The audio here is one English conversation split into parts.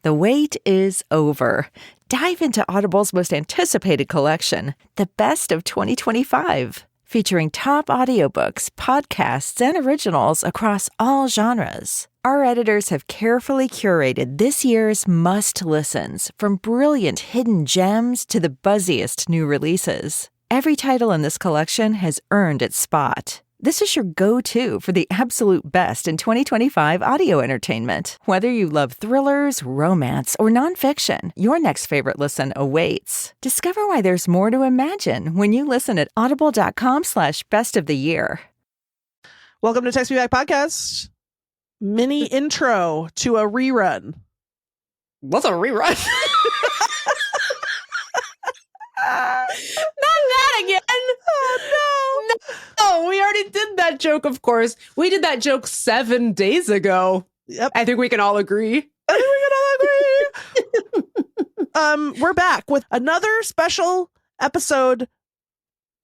The wait is over. Dive into Audible's most anticipated collection, The Best of 2025, featuring top audiobooks, podcasts, and originals across all genres. Our editors have carefully curated this year's must-listens, from brilliant hidden gems to the buzziest new releases. Every title in this collection has earned its spot. This is your go-to for the absolute best in 2025 audio entertainment. Whether you love thrillers, romance, or nonfiction, your next favorite listen awaits. Discover why there's more to imagine when you listen at audible.com/bestoftheyear. Welcome to Text Me Back Podcast. Mini intro to a rerun. What's a rerun? Not that again. Oh, no, we already did that joke, of course. We did that joke 7 days ago. Yep. I think we can all agree. We're back with another special episode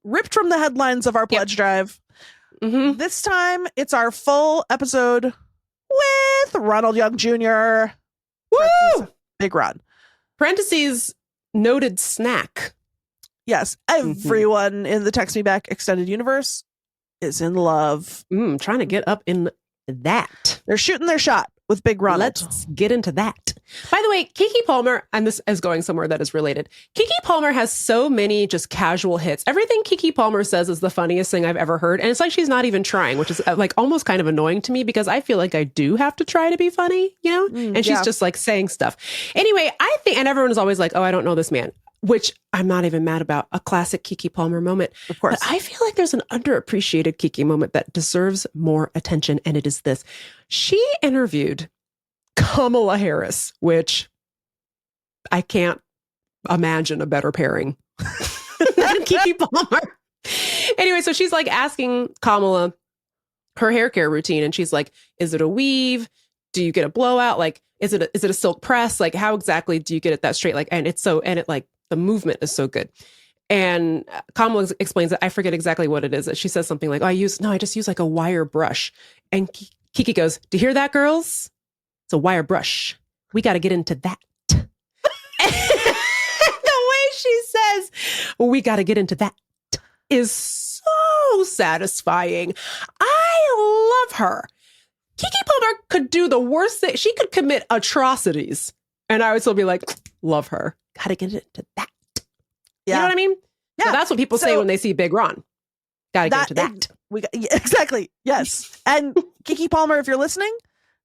ripped from the headlines of our pledge drive. Mm-hmm. This time, it's our full episode with Ronald Young Jr. Woo! Big Ron. Parentheses, noted snack. Yes, everyone in the Text Me Back extended universe is in love. Trying to get up in that. They're shooting their shot with Big Ronald. Let's get into that. By the way, Keke Palmer, and this is going somewhere that is related. Keke Palmer has so many just casual hits. Everything Keke Palmer says is the funniest thing I've ever heard. And it's like she's not even trying, which is like almost kind of annoying to me because I feel like I do have to try to be funny, you know? And she's just like saying stuff. Anyway, I think, and everyone is always like, oh, I don't know this man, which I'm not even mad about. A classic Keke Palmer moment. Of course. But I feel like there's an underappreciated Keke moment that deserves more attention. And it is this. She interviewed Kamala Harris, which I can't imagine a better pairing than Keke Palmer. Anyway, so she's like asking Kamala her hair care routine. And she's like, is it a weave? Do you get a blowout? Like, is it a silk press? Like, how exactly do you get it that straight? Like, and it the movement is so good. And Kamala explains that I forget exactly what it is. She says something like, I just use like a wire brush. And Keke goes, do you hear that, girls? It's a wire brush. We got to get into that. The way she says, we got to get into that is so satisfying. I love her. Keke Palmer could do the worst thing. She could commit atrocities. And I would still be like, love her. Got to get into that. Yeah. You know what I mean? Yeah. So that's what people say when they see Big Ron. Got to get into that. Exactly. Yes. And Keke Palmer, if you're listening,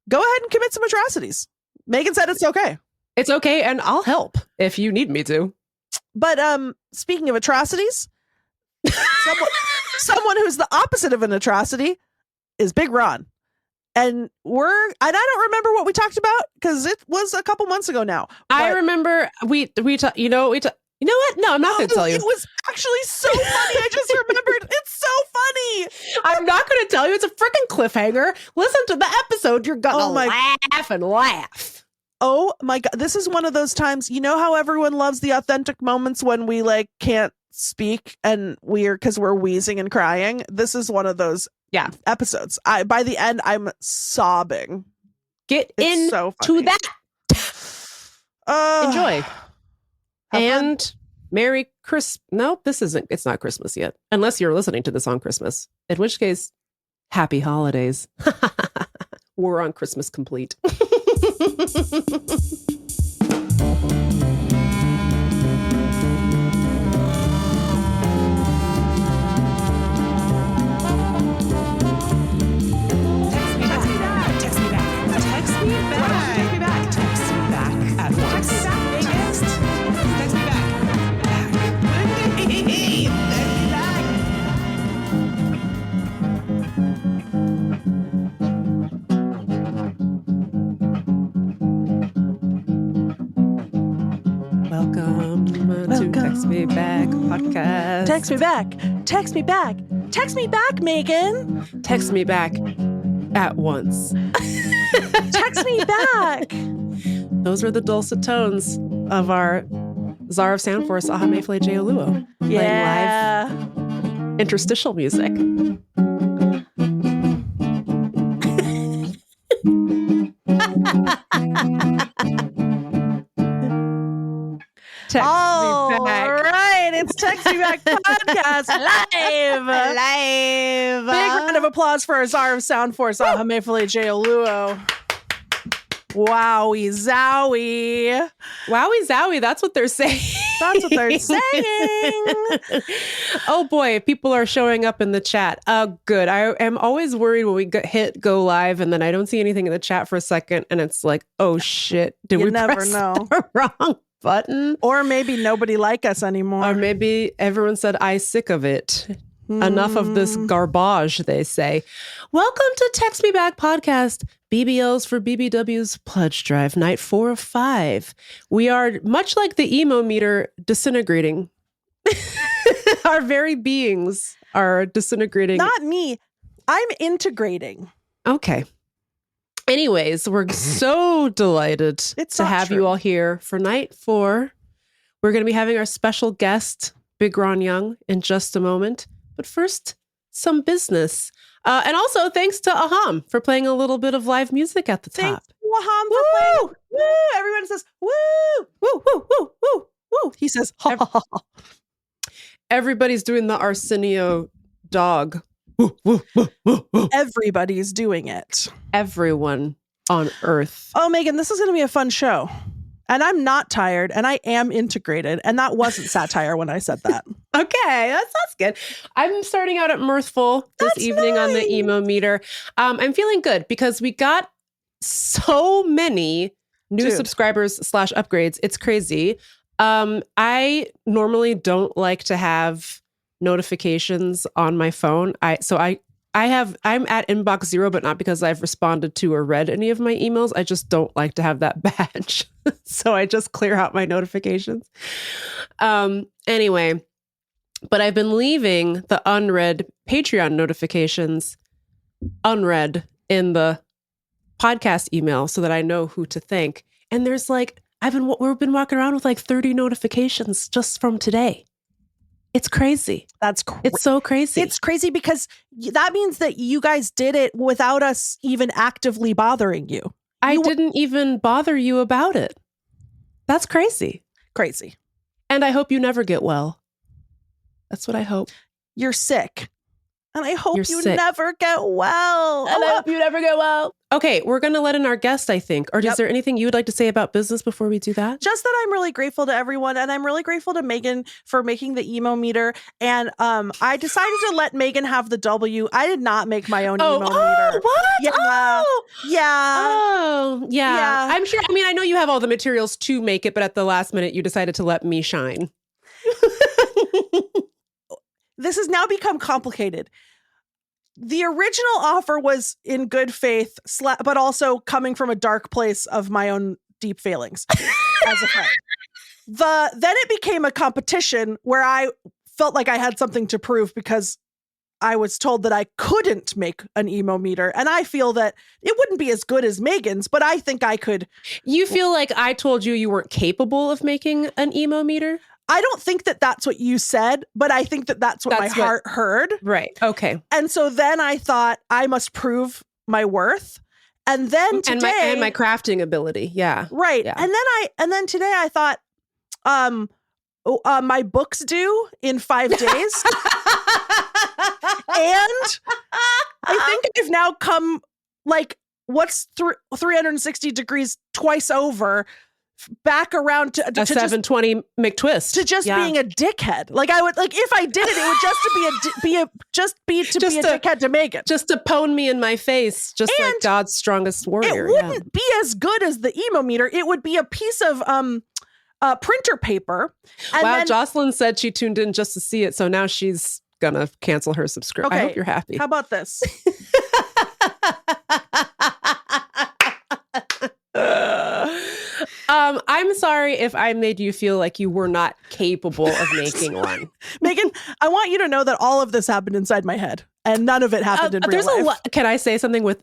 go ahead and commit some atrocities. Megan said it's okay. It's okay, and I'll help if you need me to. But speaking of atrocities, someone who's the opposite of an atrocity is Big Ron. And I don't remember what we talked about because it was a couple months ago now. I remember you know what? No, I'm not going to tell you. It was actually so funny. I just remembered. It's so funny. I'm not going to tell you. It's a freaking cliffhanger. Listen to the episode. You're going to laugh and laugh. Oh my God. This is one of those times, you know how everyone loves the authentic moments when we like can't speak and because we're wheezing and crying. This is one of those episodes. By the end, I'm sobbing. Get into that. Enjoy. And Merry Christmas. No, it's not Christmas yet. Unless you're listening to this on Christmas. In which case, happy holidays. We're on Christmas complete. Welcome to Text Me Back podcast. Text me back. Text me back. Text me back, Megan. Text me back at once. Text me back. Those are the dulcet tones of our Czar of Sound Force, Ahamefle Jeoluo. Yeah. Playing live interstitial music. All Me Back. right, it's Text Me Back podcast live. Live. Big round of applause for our Czar of Sound Force, Ahamefule J. Wowie zowie. Wowie zowie, that's what they're saying. That's what they're saying. Oh boy, people are showing up in the chat. Good. I am always worried when we hit go live and then I don't see anything in the chat for a second and it's like, oh shit, did we never press know. the wrong button? Or maybe nobody like us anymore. Or maybe everyone said, I sick of it. Enough of this garbage, they say. Welcome to Text Me Back podcast, BBLs for BBWs pledge drive, night 4 of 5. We are, much like the emo meter, disintegrating. Our very beings are disintegrating. Not me. I'm integrating. Okay. Anyways, we're so delighted to have you all here for night 4. We're going to be having our special guest, Big Ron Young, in just a moment. But first, some business. And also, thanks to Aham for playing a little bit of live music at the top. Thanks to Aham for playing. Woo! Everyone says, woo! Woo, woo, woo, woo, woo. He says, ha, ha, ha, ha. Everybody's doing the Arsenio dog. Woo, woo, woo, woo, woo. Everybody's doing it. Everyone on Earth. Oh, Megan, this is going to be a fun show. And I'm not tired, and I am integrated. And that wasn't satire when I said that. Okay, that's good. I'm starting out at mirthful this evening on the emo meter. I'm feeling good because we got so many new subscribers / upgrades. It's crazy. I normally don't like to have notifications on my phone. I'm at inbox 0, but not because I've responded to or read any of my emails. I just don't like to have that badge. So I just clear out my notifications. Anyway, but I've been leaving the unread Patreon notifications unread in the podcast email so that I know who to thank. And there's like, we've been walking around with like 30 notifications just from today. It's crazy. It's so crazy. It's crazy because that means that you guys did it without us even actively bothering you. I didn't even bother you about it. That's crazy. Crazy. And I hope you never get well. That's what I hope. You're sick. And I hope you sick. never get well. And I hope you never get well. Okay, we're going to let in our guest, I think. Or is there anything you would like to say about business before we do that? Just that I'm really grateful to everyone. And I'm really grateful to Megan for making the emo meter. And I decided to let Megan have the W. I did not make my own emo meter. Oh, what? Yeah. Oh, yeah. I'm sure. I mean, I know you have all the materials to make it, but at the last minute, you decided to let me shine. This has now become complicated. The original offer was in good faith, but also coming from a dark place of my own deep failings as a friend. Then it became a competition where I felt like I had something to prove because I was told that I couldn't make an emo meter. And I feel that it wouldn't be as good as Megan's, but I think I could. You feel like I told you weren't capable of making an emo meter? I don't think that that's what you said, but I think that that's what my heart heard. Right. Okay. And so then I thought I must prove my worth. And then today and my crafting ability. Yeah. Right. Yeah. And then today I thought my book's due in 5 days. And I think I've now come like what's 360 degrees twice over back around to a 720 McTwist to just being a dickhead. Like I would like if I did it, it would just be a dickhead to Megan, just to pone me in my face, just like God's strongest warrior. It wouldn't be as good as the emo meter. It would be a piece of printer paper. And wow, Jocelyn said she tuned in just to see it, so now she's gonna cancel her subscription. Okay. I hope you're happy. How about this? I'm sorry if I made you feel like you were not capable of making one. Megan, I want you to know that all of this happened inside my head and none of it happened in real life. Can I say something with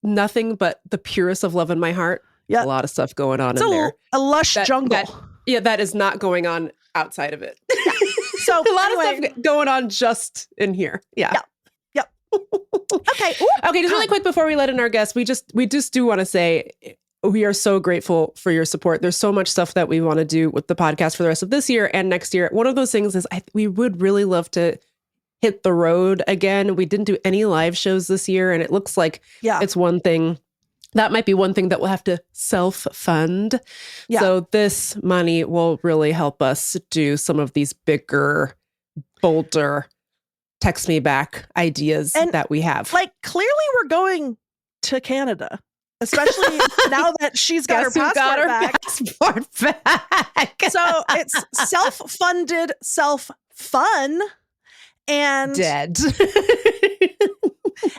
nothing but the purest of love in my heart? Yeah. A lot of stuff going on in there. A lush jungle. That is not going on outside of it. So a lot of stuff going on just in here. Yeah. Okay. Ooh, okay. Just really quick before we let in our guests, we just do want to say we are so grateful for your support. There's so much stuff that we want to do with the podcast for the rest of this year and next year. One of those things is we would really love to hit the road again. We didn't do any live shows this year, and it looks like it's one thing. That might be one thing that we'll have to self-fund. Yeah. So this money will really help us do some of these bigger, bolder, text me back ideas that we have. Like, clearly we're going to Canada, especially now that she's got her passport back. So it's self-funded, self-fun, and dead.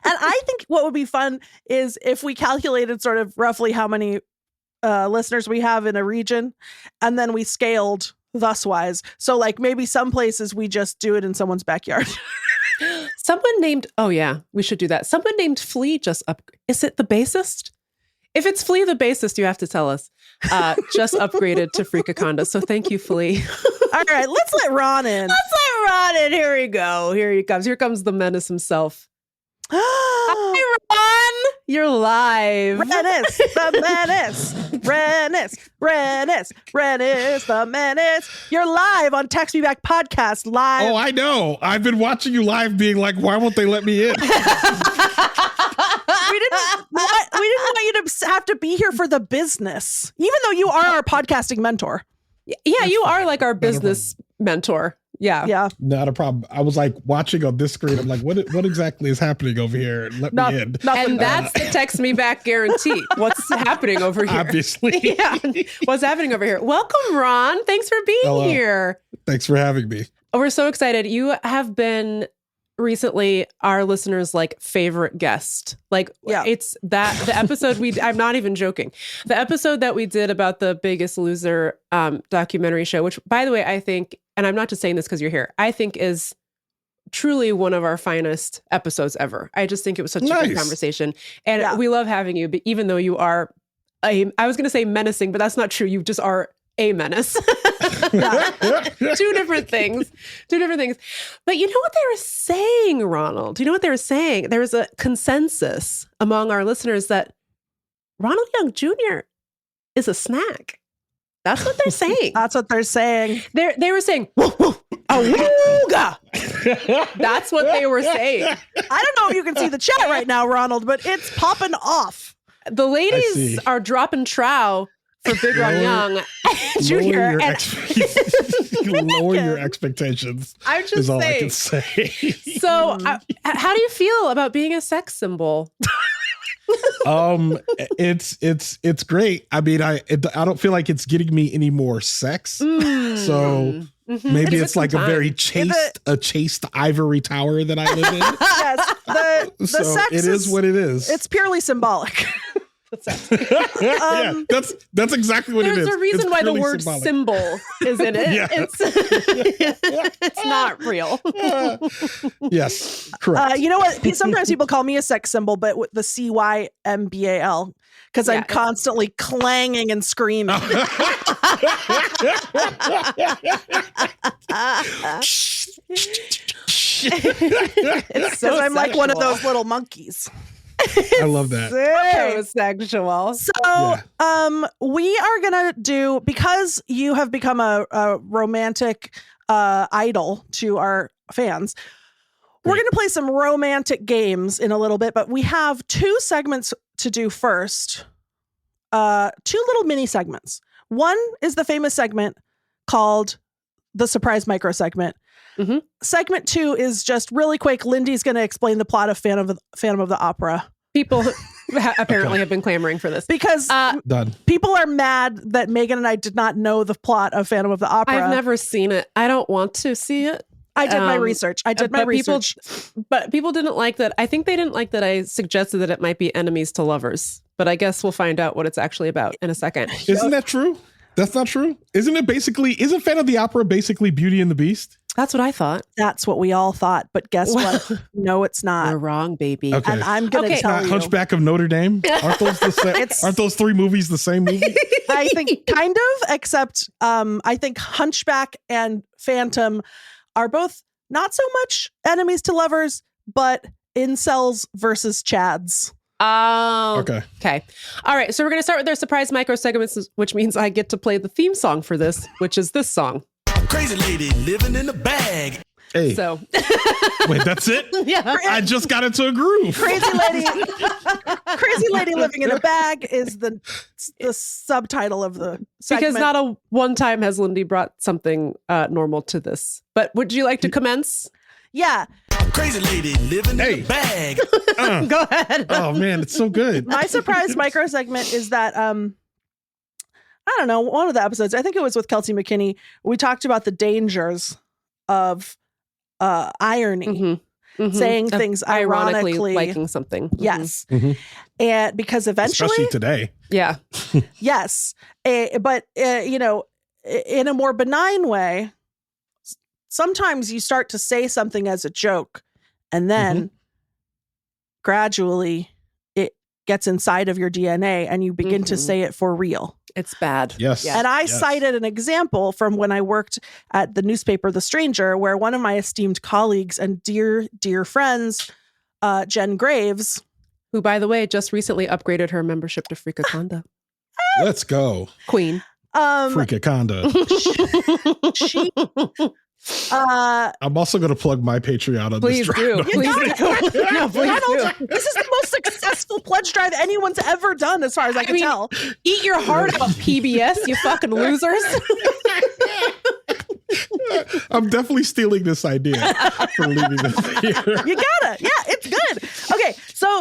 And I think what would be fun is if we calculated sort of roughly how many listeners we have in a region, and then we scaled thus-wise. So like maybe some places we just do it in someone's backyard. Someone named, we should do that. Someone named Flea just is it the bassist? If it's Flea the bassist, you have to tell us. Just upgraded to Freakaconda. So thank you, Flea. All right, let's let Ron in. Here we go. Here he comes. Here comes the menace himself. Hi, Ron. You're live. Rennis, the menace. Rennis, the menace. You're live on Text Me Back podcast. Live. Oh, I know. I've been watching you live being like, why won't they let me in? We didn't want you to have to be here for the business, even though you are our podcasting mentor. Yeah, you are like our business mentor. Yeah. Not a problem. I was like watching on this screen. I'm like, what exactly is happening over here? Let me in. And that's the text me back guarantee. What's happening over here? Obviously. Yeah. What's happening over here? Welcome, Ron. Thanks for being here. Thanks for having me. We're so excited. You have been recently our listeners' like favorite guest. Like it's that the episode I'm not even joking. The episode that we did about the Biggest Loser documentary show, which by the way, I think, and I'm not just saying this because you're here, I think is truly one of our finest episodes ever. I just think it was such a good conversation. And we love having you, but even though you are I was going to say menacing, but that's not true. You just are a menace. Two different things. But you know what they were saying, Ronald? Do you know what they were saying? There was a consensus among our listeners that Ronald Young Jr. is a snack. That's what they're saying. That's what they're saying. They were saying, awooga. That's what they were saying. I don't know if you can see the chat right now, Ronald, but it's popping off. The ladies are dropping trow for Big Ron Young Jr. Lower your expectations. I'm just is all saying. I can say. So, how do you feel about being a sex symbol? It's great. I mean, I don't feel like it's getting me any more sex. So maybe it's like a very chaste ivory tower that I live in. Yes, the so sex is what it is. It's purely symbolic. Yeah, that's exactly what it is. There's a reason why the word symbol is in it. Yeah. It's not real. Yes, correct. You know what? Sometimes people call me a sex symbol, but with the CYMBAL, because I'm constantly clanging and screaming. So I'm like one of those little monkeys. I love that. So sexual. So, we are gonna do, because you have become a romantic idol to our fans. We're gonna play some romantic games in a little bit, but we have two segments to do first. Two little mini segments. One is the famous segment called the surprise micro segment. Mm-hmm. Segment 2 is just really quick. Lindy's going to explain the plot of Phantom of the Opera. People apparently have been clamoring for this because people are mad that Megan and I did not know the plot of Phantom of the Opera. I've never seen it. I don't want to see it. I did my research. But people didn't like that. I think they didn't like that I suggested that it might be enemies to lovers. But I guess we'll find out what it's actually about in a second. Isn't that true? That's not true. Isn't Phantom of the Opera basically Beauty and the Beast? That's what I thought. That's what we all thought. But guess what? No, it's not. You're wrong, baby. Okay. And I'm going to tell you. Hunchback of Notre Dame? Aren't those aren't those three movies the same movie? I think kind of, except I think Hunchback and Phantom are both not so much enemies to lovers, but incels versus chads. Oh, okay. All right. So we're going to start with our surprise micro segments, which means I get to play the theme song for this, which is this song. Crazy lady living in a bag. Hey. So wait, that's it? Yeah. I just got into a groove. Crazy lady living in a bag is the subtitle of the segment. Because not a one time has Lindy brought something normal to this. But would you like to commence? Yeah. Crazy lady living in a bag. Go ahead. Oh man, it's so good. My surprise micro segment is that I don't know, one of the episodes, I think it was with Kelsey McKinney, we talked about the dangers of irony, saying things ironically, liking something. Yes. And because eventually, especially today. Yeah. Yes. But you know, in a more benign way, sometimes you start to say something as a joke and then gradually it gets inside of your DNA and you begin to say it for real. It's bad. Yes. And I cited an example from when I worked at the newspaper The Stranger, where one of my esteemed colleagues and dear friends, Jen Graves, who, by the way, just recently upgraded her membership to Freakaconda. Let's go. Queen. Freakaconda. she I'm also going to plug my Patreon on this drive. Do. Please do. No, please do. This is the most successful pledge drive anyone's ever done, as far as I can tell. Eat your heart out, PBS, you fucking losers. I'm definitely stealing this idea for leaving this here. You gotta. Yeah, it's good. Okay, so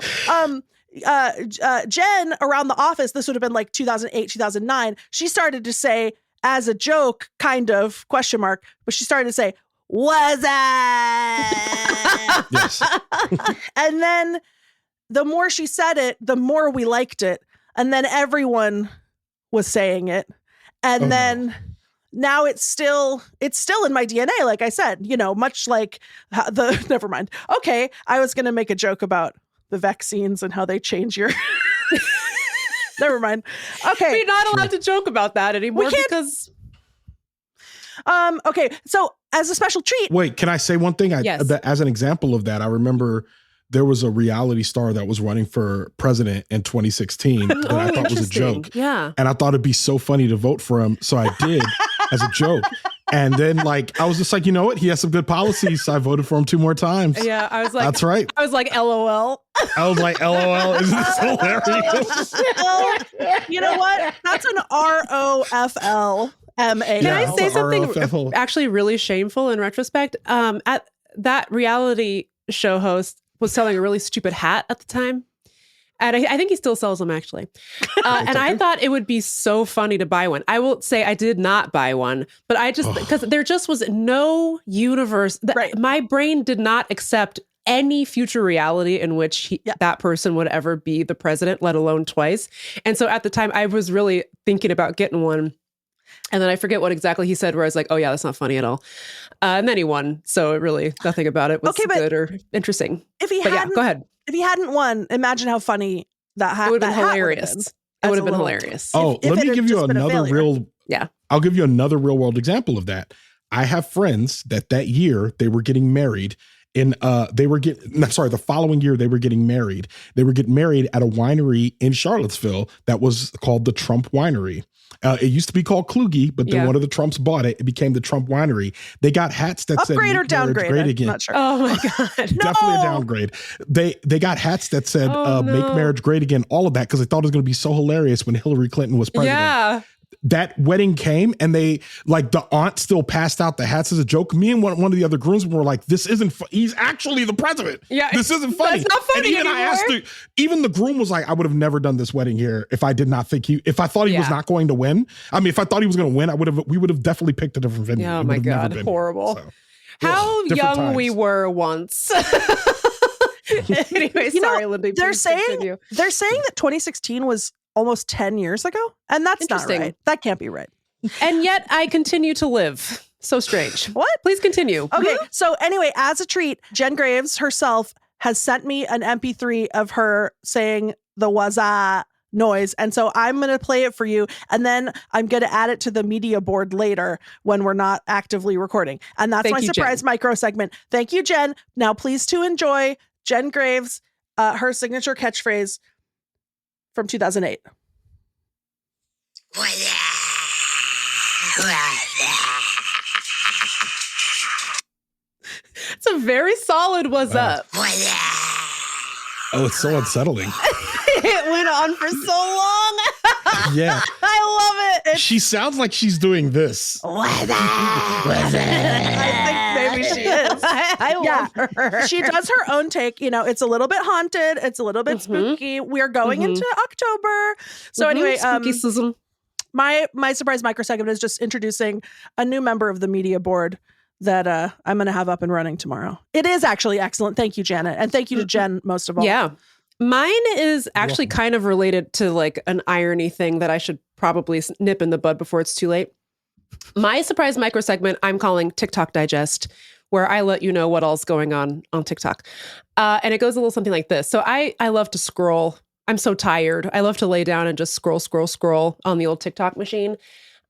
Jen around the office, this would have been like 2008, 2009, she started to say, as a joke, kind of, question mark, but she started to say, was I? Yes. And then the more she said it, the more we liked it. And then everyone was saying it. And now it's still in my DNA, like I said, you know, much like never mind. Okay, I was going to make a joke about the vaccines and how they change your... Never mind. Okay. We're not allowed to joke about that anymore because... Okay, so as a special treat... Wait, can I say one thing? Yes. As an example of that, I remember there was a reality star that was running for president in 2016 that I thought was a joke. Yeah. And I thought it'd be so funny to vote for him. So I did as a joke. And then like, I was just like, you know what? He has some good policies. So I voted for him 2 more times. Yeah. I was like, that's right. I was like, LOL. I was like, LOL. Isn't this hilarious? Oh, you know what? That's an ROFL. Can I say something actually really shameful in retrospect? At that reality show host was selling a really stupid hat at the time. And I think he still sells them, actually. And I thought it would be so funny to buy one. I will say I did not buy one, but I just, because there just was no universe. My brain did not accept any future reality in which that person would ever be the president, let alone twice. And so at the time, I was really thinking about getting one. And then I forget what exactly he said, where I was like, oh, yeah, that's not funny at all. And then he won. So it really, nothing about it was good or interesting. If he go ahead. If he hadn't won, imagine how funny that hat would have been. Hilarious. It would have been hilarious. Oh, let me give you another real. Yeah. I'll give you another real world example of that. I have friends that year they were getting married the following year they were getting married. They were getting married at a winery in Charlottesville that was called the Trump Winery. It used to be called Kluge, but then one of the Trumps bought it. It became the Trump Winery. They got hats that said upgrade or downgrade. Great again. Not sure. Oh my God. Definitely a downgrade. They got hats that said make marriage great again. All of that because they thought it was going to be so hilarious when Hillary Clinton was president. Yeah. That wedding came and they like the aunt still passed out the hats as a joke. Me and one of the other groomsmen were like, this isn't he's actually the president. Yeah. This isn't funny. That's not funny and even anymore. I asked even the groom was like, I would have never done this wedding here if I did not think if I thought he was not going to win. I mean, if I thought he was going to win, we would have definitely picked a different venue. Oh my God. Horrible. So, how young times. we were once. Anyway, sorry, Lindy. They're saying that 2016 was almost 10 years ago. And that's not right. That can't be right. And yet I continue to live. So strange. What? Please continue. Okay. So anyway, as a treat, Jen Graves herself has sent me an MP3 of her saying the waza noise. And so I'm going to play it for you. And then I'm going to add it to the media board later when we're not actively recording. And that's my surprise micro segment. Thank you, Jen. Now please to enjoy Jen Graves her signature catchphrase from 2008. It's a very solid "what's up." Oh, it's so unsettling. It went on for so long. Yeah. I love it. She sounds like she's doing this. I think maybe she is. I love her. She does her own take. You know, it's a little bit haunted. It's a little bit spooky. We're going into October. So anyway, spooky-sism. my surprise microsegment is just introducing a new member of the media board that I'm going to have up and running tomorrow. It is actually excellent. Thank you, Janet. And thank you to Jen, most of all. Yeah. Mine is actually kind of related to like an irony thing that I should probably nip in the bud before it's too late. My surprise microsegment I'm calling TikTok Digest, where I let you know what all's going on TikTok. And it goes a little something like this. So I love to scroll. I'm so tired. I love to lay down and just scroll on the old TikTok machine.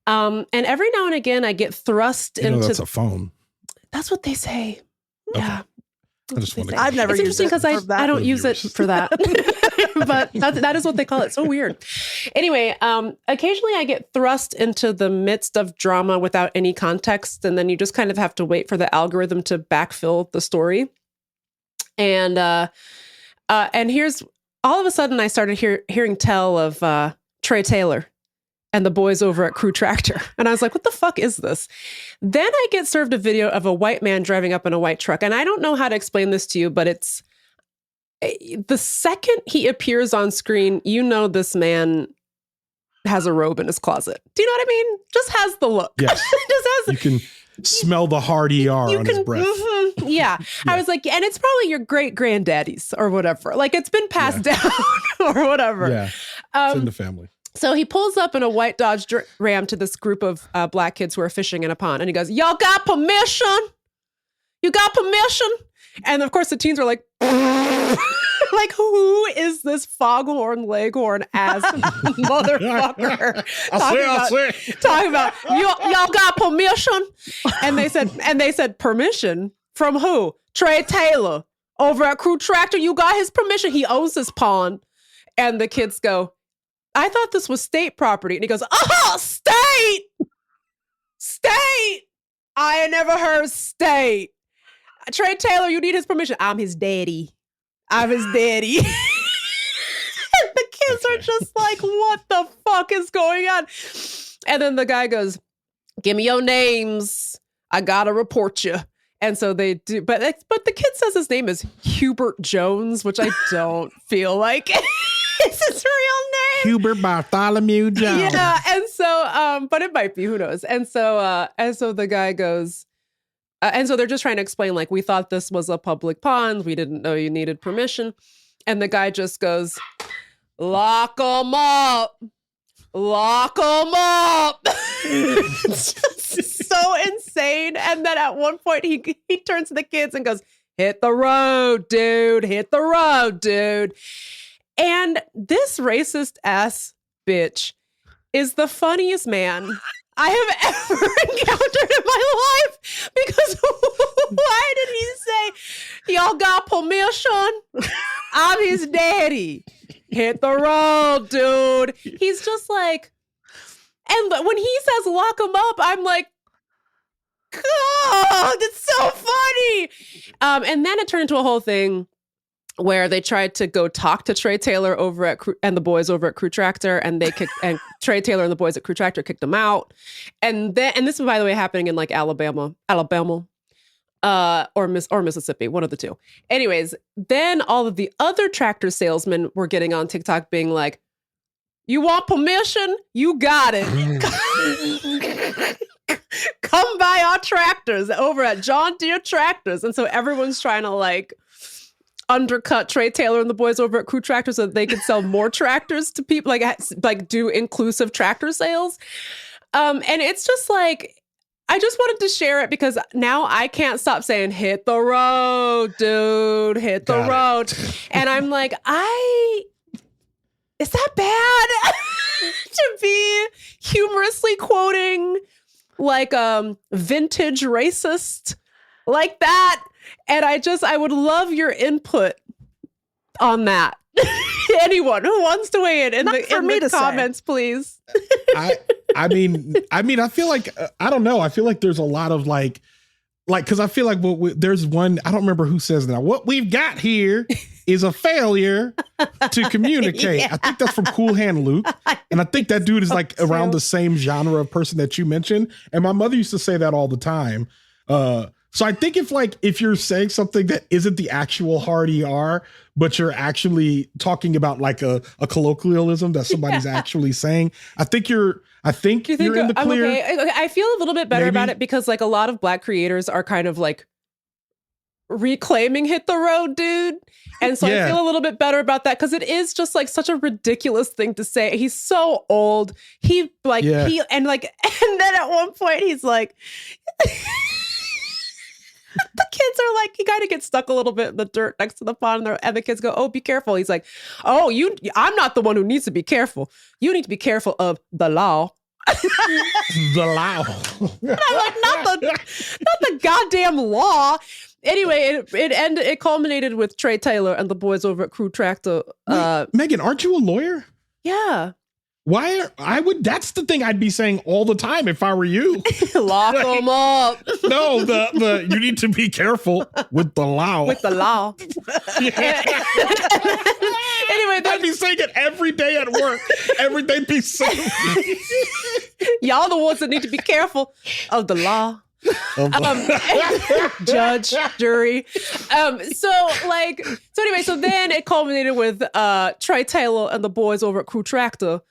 And every now and again, I get thrust into... that's a phone. That's what they say. Okay. Yeah. I just want to. I've never It's used interesting it because I don't use it for that. But that is what they call it. So weird. Anyway, occasionally I get thrust into the midst of drama without any context. And then you just kind of have to wait for the algorithm to backfill the story. And here's, all of a sudden I started hearing tell of Trey Taylor and the boys over at Crew Tractor. And I was like, what the fuck is this? Then I get served a video of a white man driving up in a white truck. And I don't know how to explain this to you, but it's the second he appears on screen, you know this man has a robe in his closet. Do you know what I mean? Just has the look. Yes. Just has, you can smell the hard ER on his breath. Yeah. I was like, and it's probably your great granddaddy's or whatever. Like it's been passed down or whatever. Yeah. It's in the family. So he pulls up in a white Dodge Ram to this group of black kids who are fishing in a pond. And he goes, y'all got permission? You got permission? And of course the teens are like, like, who is this foghorn leghorn ass motherfucker? Talking about y'all got permission? And they said, permission from who? Trey Taylor over at Crew Tractor. You got his permission. He owns this pond. And the kids go, I thought this was state property. And he goes, oh, state. I ain't never heard state. Trey Taylor, you need his permission. I'm his daddy. And the kids are just like, what the fuck is going on? And then the guy goes, give me your names. I gotta report you. And so they do, but the kid says his name is Hubert Jones, which I don't feel like it's his real name. Hubert Bartholomew Jones. Yeah, and so, but it might be, who knows? And so the guy goes, and so they're just trying to explain, like, we thought this was a public pond. We didn't know you needed permission. And the guy just goes, lock them up. Lock them up. It's just so insane. And then at one point he turns to the kids and goes, hit the road, dude. Hit the road, dude. And this racist ass bitch is the funniest man I have ever encountered in my life, because why did he say, y'all got permission? I'm his daddy. Hit the road, dude. He's just like, and when he says lock him up, I'm like, God, it's so funny. And then it turned into a whole thing where they tried to go talk to Trey Taylor over at and the boys over at Crew Tractor, and and Trey Taylor and the boys at Crew Tractor kicked them out. And this is, by the way, happening in like Alabama, or Mississippi, one of the two. Anyways, then all of the other tractor salesmen were getting on TikTok being like, you want permission? You got it. Come buy our tractors over at John Deere Tractors. And so everyone's trying to like undercut Trey Taylor and the boys over at Crew Tractor so that they could sell more tractors to people, like do inclusive tractor sales. And it's just like, I just wanted to share it because now I can't stop saying, hit the road, dude, hit the road. And I'm like, is that bad to be humorously quoting like vintage racist like that? And I would love your input on that? Anyone who wants to weigh in the comments, please. I mean, I feel like I don't know. I feel like there's a lot of like because I feel like there's one. I don't remember who says that. What we've got here is a failure to communicate. Yeah. I think that's from Cool Hand Luke, and I think that dude is like around the same genre of person that you mentioned. And my mother used to say that all the time. So I think if you're saying something that isn't the actual hard ER, but you're actually talking about like a colloquialism that somebody's actually saying, I think you're in the clear. Okay. I feel a little bit better about it because like a lot of Black creators are kind of like reclaiming Hit the Road, dude. And so I feel a little bit better about that because it is just like such a ridiculous thing to say. He's so old. And then at one point he's like, the kids are like, you got to get stuck a little bit in the dirt next to the pond. And the kids go, oh, be careful. He's like, oh, I'm not the one who needs to be careful. You need to be careful of the law. The law. And I'm like, not the goddamn law. Anyway, it culminated with Trey Taylor and the boys over at Crew Tractor. Megan, aren't you a lawyer? Yeah. That's the thing I'd be saying all the time if I were you. Lock them up. No, you need to be careful with the law. With the law. Anyway, I'd be saying it every day at work. Every day be saying y'all the ones that need to be careful of the law. Judge, jury. So anyway, so then it culminated with Trey Taylor and the boys over at Crew Tractor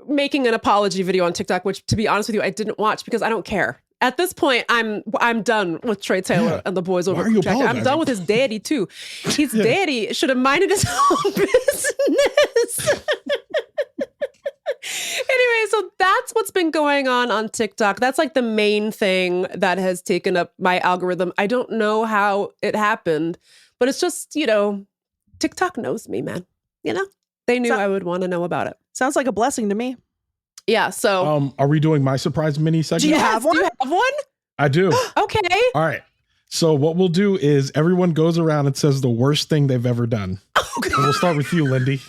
making an apology video on TikTok, which to be honest with you, I didn't watch because I don't care. At this point, I'm done with Trey Taylor and the boys over at Crew Tractor. I'm done with his daddy too. His daddy should have minded his own business. Anyway, so that's what's been going on TikTok. That's like the main thing that has taken up my algorithm. I don't know how it happened, but it's just, TikTok knows me, man. They knew I would want to know about it. Sounds like a blessing to me. Yeah, so. Are we doing my surprise mini segment? Do you have one? Do you have one? I do. Okay. All right. So what we'll do is everyone goes around and says the worst thing they've ever done. Okay. And we'll start with you, Lindy.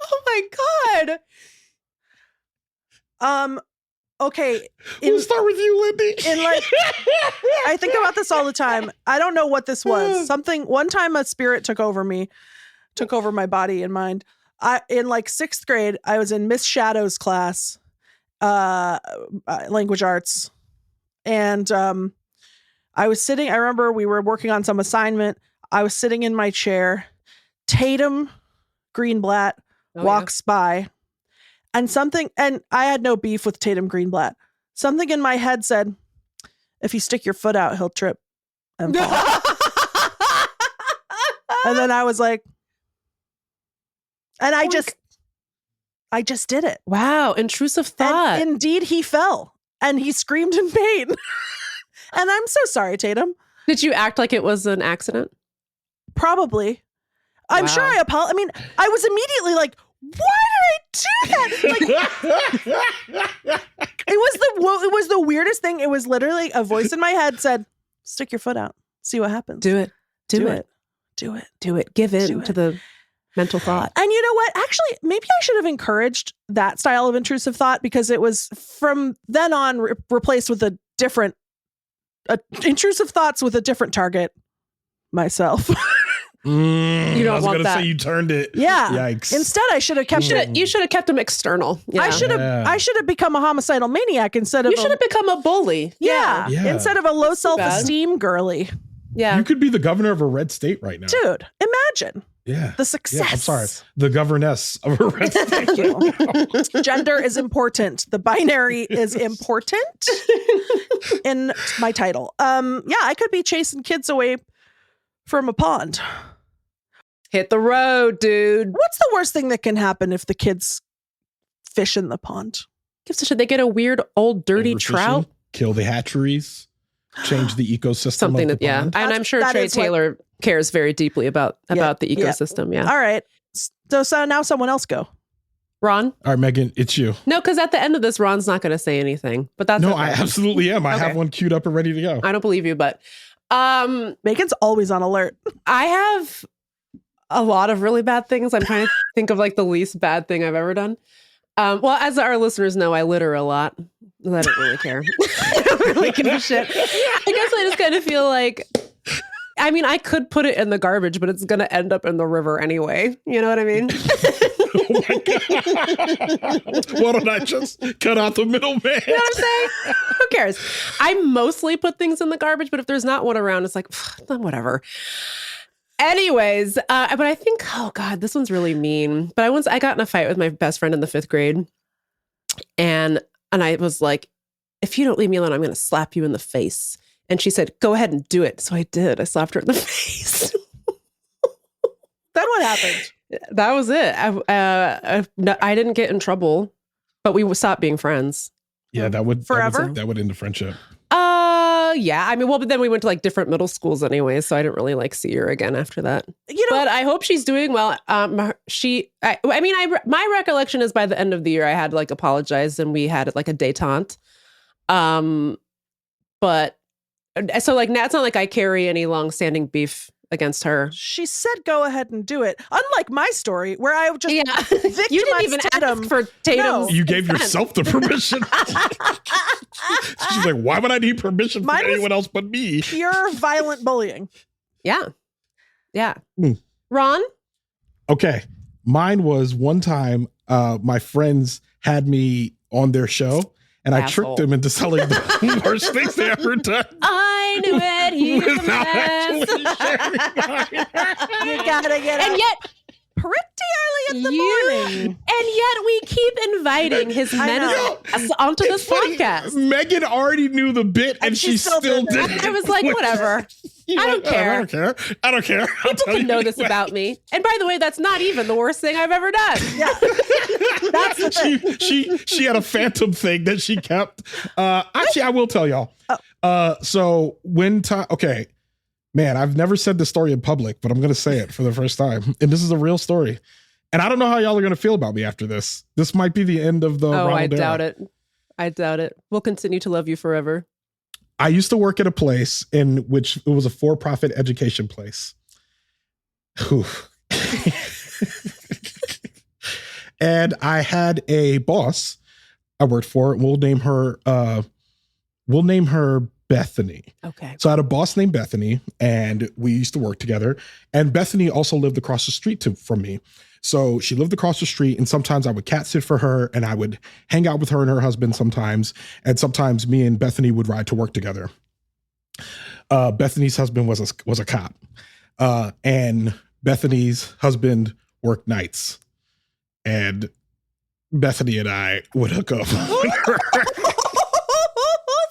Oh my God. Okay. We'll start with you, Lindy. I think about this all the time. I don't know what this was. One time a spirit took over my body and mind. In like 6th grade, I was in Miss Shadow's class, language arts. And I remember we were working on some assignment. I was sitting in my chair. Tatum Greenblatt walks by. And I had no beef with Tatum Greenblatt. Something in my head said, if you stick your foot out, he'll trip and fall. And then I was like, and I just did it. Wow, intrusive thought. And indeed, he fell and he screamed in pain. And I'm so sorry, Tatum. Did you act like it was an accident? Probably. I'm sure I apologize. I mean, I was immediately like, why did I do that? It was the weirdest thing. It was literally a voice in my head said, stick your foot out. See what happens. Do it. Do it. Give in to the mental thought. And you know what? Actually, maybe I should have encouraged that style of intrusive thought because it was from then on replaced with a different intrusive thoughts with a different target. Myself. You don't I was want gonna that. say you turned it. Yeah. Yikes. Instead, I should have kept it. You should have kept him external. Yeah. I should have become a homicidal maniac instead of. You should have become a bully. Yeah. Instead of a low self-esteem girly. Yeah. You could be the governor of a red state right now. Dude, imagine. Yeah. The success. Yeah, I'm sorry. The governess of a red state. Thank you. Gender is important. The binary is important in my title. I could be chasing kids away from a pond. Hit the road, dude. What's the worst thing that can happen if the kids fish in the pond? Gives a shit. They get a weird old dirty trout. Kill the hatcheries. Change the ecosystem. Something of the pond. And I'm sure Trey Taylor cares very deeply about the ecosystem. Yeah. All right. So now someone else go. Ron? All right, Megan, it's you. No, because at the end of this, Ron's not going to say anything. But that's No, okay. I absolutely am. I Okay. have one queued up and ready to go. I don't believe you, but Megan's always on alert. I have a lot of really bad things. I'm trying to think of like the least bad thing I've ever done. Well, as our listeners know, I litter a lot. I don't really care. I don't really give a shit. I guess I just kind of feel like, I mean, I could put it in the garbage, but it's going to end up in the river anyway. You know what I mean? Oh my God. Why don't I just cut out the middleman? You know what I'm saying? Who cares? I mostly put things in the garbage, but if there's not one around, it's like, then whatever. Anyways, but I think, oh God, this one's really mean. But I got in a fight with my best friend in the 5th grade. And I was like, if you don't leave me alone, I'm going to slap you in the face. And she said, go ahead and do it. So I did. I slapped her in the face. Then what happened? That was it. I didn't get in trouble, but we stopped being friends. Yeah, that would Forever? That would end the friendship. Yeah. I mean, well, but then we went to like different middle schools anyway, so I didn't really like see her again after that. You know, But I hope she's doing well. My recollection is by the end of the year, I had like apologized and we had like a détente. But so like now it's not like I carry any long-standing beef against her. she said go ahead and do it. Unlike my story, where I just victimized You didn't even Tatum. ask for Tatum's You gave consent. yourself the permission. She's like, why would I need permission from Mine was anyone else but me? Pure violent bullying. Yeah. Yeah. Mm. Ron? Okay. Mine was one time my friends had me on their show and I Asshole. tricked them into selling the worst things they ever done. I knew it. He was a Without mess. actually sharing mine. You gotta get And up yet, pretty early in the morning. and yet we keep inviting his I know. menace onto this It's funny, podcast. Megan already knew the bit and, And she she still still did did it. I was like, whatever. You're I don't like, "Oh, care. I don't care. I don't care. I'll People tell can you know this anyway." about me. And by the way, that's not even the worst thing I've ever done. Yeah. That's the thing. she had a phantom thing that she kept. Actually, I will tell y'all. So when time, okay, man, I've never said this story in public, but I'm going to say it for the first time. And this is a real story. And I don't know how y'all are going to feel about me after this. This might be the end of the Oh, Ronald I doubt era. it. I doubt it. We'll continue to love you forever. I used to work at a place in which it was a for-profit education place. Whew. And I had a boss I worked for. We'll name her Bethany. Okay. So I had a boss named Bethany, and we used to work together. And Bethany also lived across the street from me. So she lived across the street, and sometimes I would cat sit for her, and I would hang out with her and her husband sometimes. And sometimes me and Bethany would ride to work together. Bethany's husband was a cop, and Bethany's husband worked nights, and Bethany and I would hook up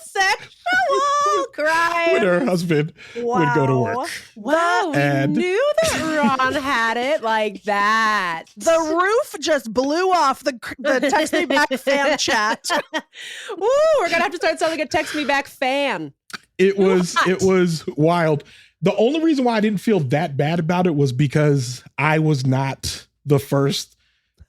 Sexual crime. when her husband would go to work. Wow, we And- knew that Ron had it like that. The roof just blew off the text me back fan chat. Ooh, we're gonna have to start selling a text me back fan. It was wild. The only reason why I didn't feel that bad about it was because I was not the first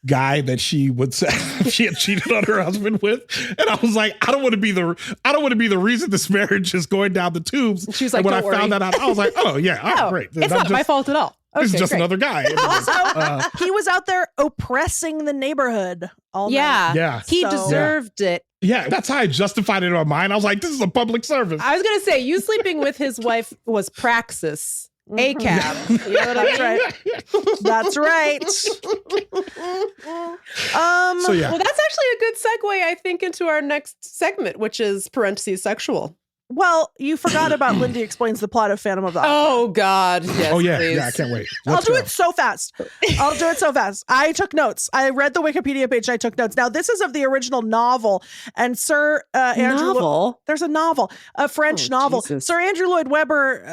guy that she would say she had cheated on her husband with, and I was like, I don't want to be the reason this marriage is going down the tubes. She was like, and when "Don't I found worry." that out, I was like, oh yeah, all right, great. It's not my fault at all. This is Okay, just great. another guy. Also, he was out there oppressing the neighborhood all night. Yeah, Yeah. he So- deserved it. Yeah, that's how I justified it in my mind. I was like, this is a public service. I was gonna say, you sleeping with his wife was praxis. Mhm. ACAB. You know what I mean? That's right. So yeah, Well, that's actually a good segue, I think, into our next segment, which is parentheses sexual. Well, you forgot about Lindy Explains the Plot of Phantom of the Opera. Oh God! Yes, oh yeah, please. yeah, I can't wait. I'll Let's do go. it so fast. I took notes. I read the Wikipedia page and I took notes. Now, this is of the original novel. And Sir Andrew... Novel. There's a novel, a French Oh, novel. Jesus. Sir Andrew Lloyd Webber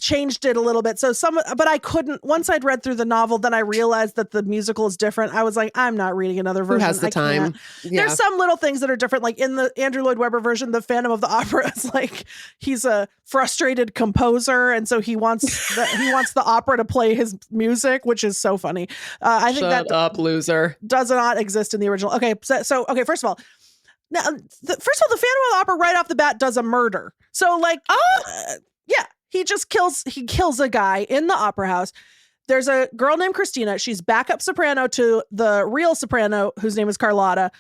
changed it a little bit. But I couldn't, once I'd read through the novel, then I realized that the musical is different. I was like, I'm not reading another Who version. has the I time? can't. Yeah. There's some little things that are different. Like in the Andrew Lloyd Webber version, the Phantom of the Opera opera is like he's a frustrated composer, and so he wants the opera to play his music, which is so funny. I think Shut up, loser. does not exist in the original. Okay, so okay, first of all, now the Phantom of the Opera right off the bat does a murder. So like, yeah, he kills a guy in the opera house. There's a girl named Christina. She's backup soprano to the real soprano, whose name is Carlotta.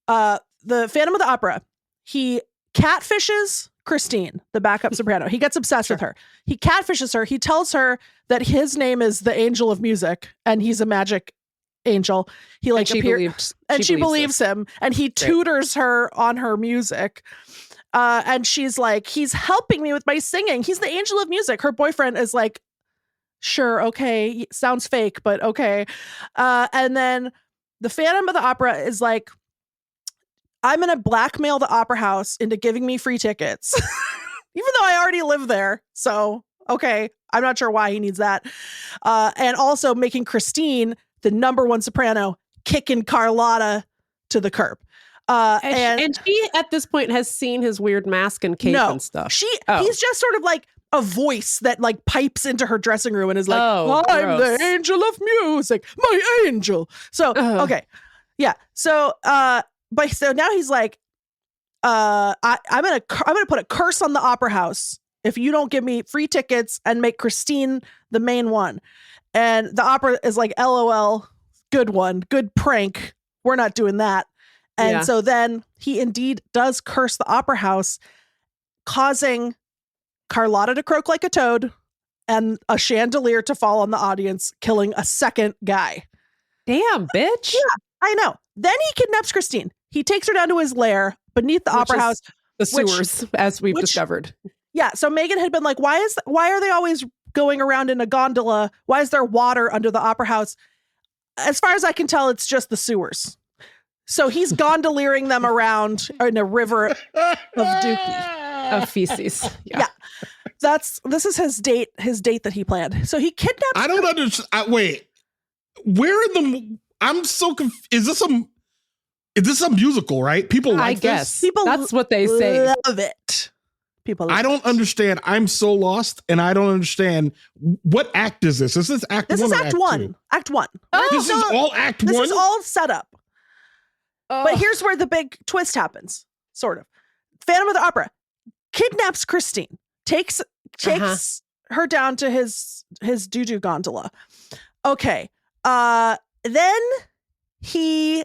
The Phantom of the Opera, he catfishes Christine, the backup soprano. He gets obsessed with her. He catfishes her. He tells her that his name is the Angel of Music, and he's a magic angel. He like appears, and she believes him, and he tutors her on her music. And she's like, he's helping me with my singing. He's the Angel of Music. Her boyfriend is like, sure, okay, sounds fake, but okay. And then the Phantom of the Opera is like, I'm going to blackmail the opera house into giving me free tickets, even though I already live there. So, okay, I'm not sure why he needs that. And also making Christine, the number one soprano, kicking Carlotta to the curb. And she, at this point, has seen his weird mask and cape and stuff. He's just sort of like a voice that like pipes into her dressing room and is like, I'm gross. the angel of music, my angel. So, okay. Yeah. So, but so now he's like, I'm gonna put a curse on the opera house if you don't give me free tickets and make Christine the main one. And the opera is like, LOL, good one, good prank. We're not doing that. And so then he indeed does curse the opera house, causing Carlotta to croak like a toad and a chandelier to fall on the audience, killing a second guy. Damn, bitch. Yeah, I know. Then he kidnaps Christine. He takes her down to his lair beneath the opera house. The sewers, as we've discovered. Yeah. So Meagan had been like, why are they always going around in a gondola? Why is there water under the opera house? As far as I can tell, it's just the sewers. So he's gondoliering them around in a river of dookie. Of feces. Yeah. This is his date that he planned. So he kidnaps. I don't understand. Wait, where in the, I'm so confused. Is this a musical, right? People like this? People that's what they say. Love it. People love I don't understand. I'm so lost, and I don't understand. What act is this? Is this act one? This is or act one. Two? Act one. This is all act one? This is all set up. But here's where the big twist happens, sort of. Phantom of the Opera kidnaps Christine, takes her down to his doo-doo gondola. Okay. Then he,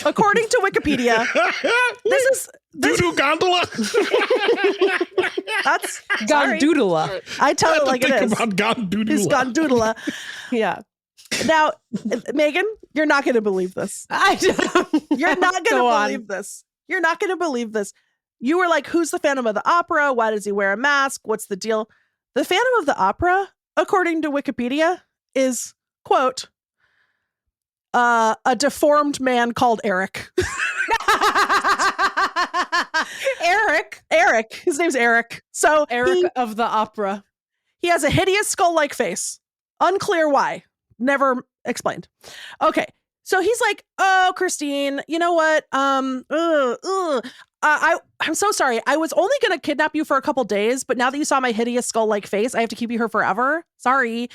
according to Wikipedia, this is doo-doo gondola. That's Gon-doo-doo-la. I tell it like it is. About Gon-doo-doo-la. It's Gon-doo-doo-la. Yeah. Now, Meagan, you're not going to believe this. You're not going to believe this. You're not going to believe this. You were like, who's the Phantom of the Opera? Why does he wear a mask? What's the deal? The Phantom of the Opera, according to Wikipedia, is, quote, a deformed man called Erik. Erik. His name's Erik. So Erik of the Opera. He has a hideous skull-like face. Unclear why. Never explained. Okay. So he's like, oh, Christine, you know what? I'm so sorry. I was only going to kidnap you for a couple days, but now that you saw my hideous skull-like face, I have to keep you here forever. Sorry.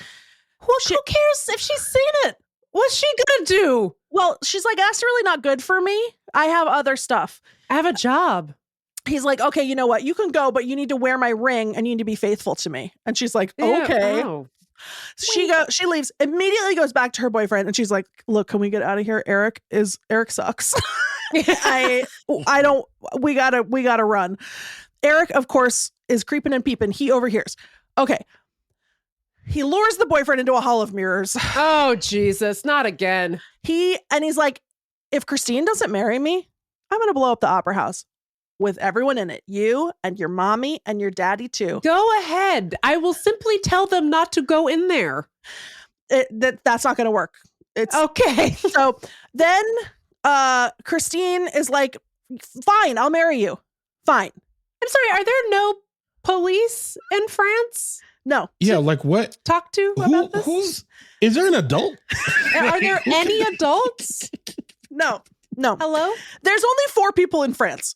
Well, who cares if she's seen it? What's she going to do? Well, she's like, that's really not good for me. I have other stuff. I have a job. He's like, okay, you know what? You can go, but you need to wear my ring and you need to be faithful to me. And she's like, okay. Wow. She leaves, immediately goes back to her boyfriend, and she's like, look, can we get out of here? Erik sucks. We gotta run. Erik, of course, is creeping and peeping. He overhears. Okay. He lures the boyfriend into a hall of mirrors. Oh, Jesus, not again. He's like, if Christine doesn't marry me, I'm going to blow up the opera house with everyone in it. You and your mommy and your daddy too. Go ahead. I will simply tell them not to go in there. That's not going to work. It's okay. So then Christine is like, fine, I'll marry you. Fine. I'm sorry. Are there no police in France? No. Yeah, like what? Talk to about this? Is there an adult? Are there any adults? No. Hello? There's only 4 people in France.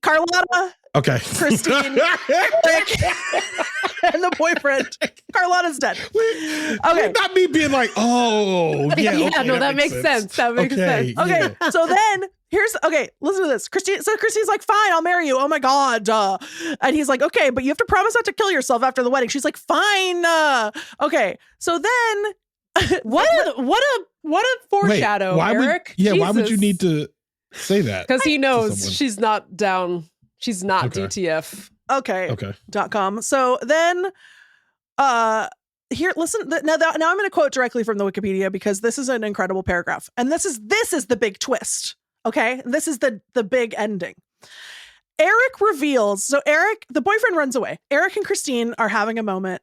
Carlotta, Okay. Christine, Erik, and the boyfriend. Carlotta's dead. Okay. Not me being like, oh, yeah. Yeah, okay, no, that makes sense. That makes sense. Okay, yeah. so then listen to this. Christine's like, fine, I'll marry you. Oh my God. And he's like, okay, but you have to promise not to kill yourself after the wedding. She's like, fine. Okay, so then What a foreshadow, Wait, Erik. why would you need to say that? Because he knows someone. she's not down. She's not Okay. DTF. Okay. .com. So then here, listen. Now I'm going to quote directly from the Wikipedia because this is an incredible paragraph, and this is the big twist. Okay, this is the big ending. Erik reveals. So Erik, the boyfriend, runs away. Erik and Christine are having a moment.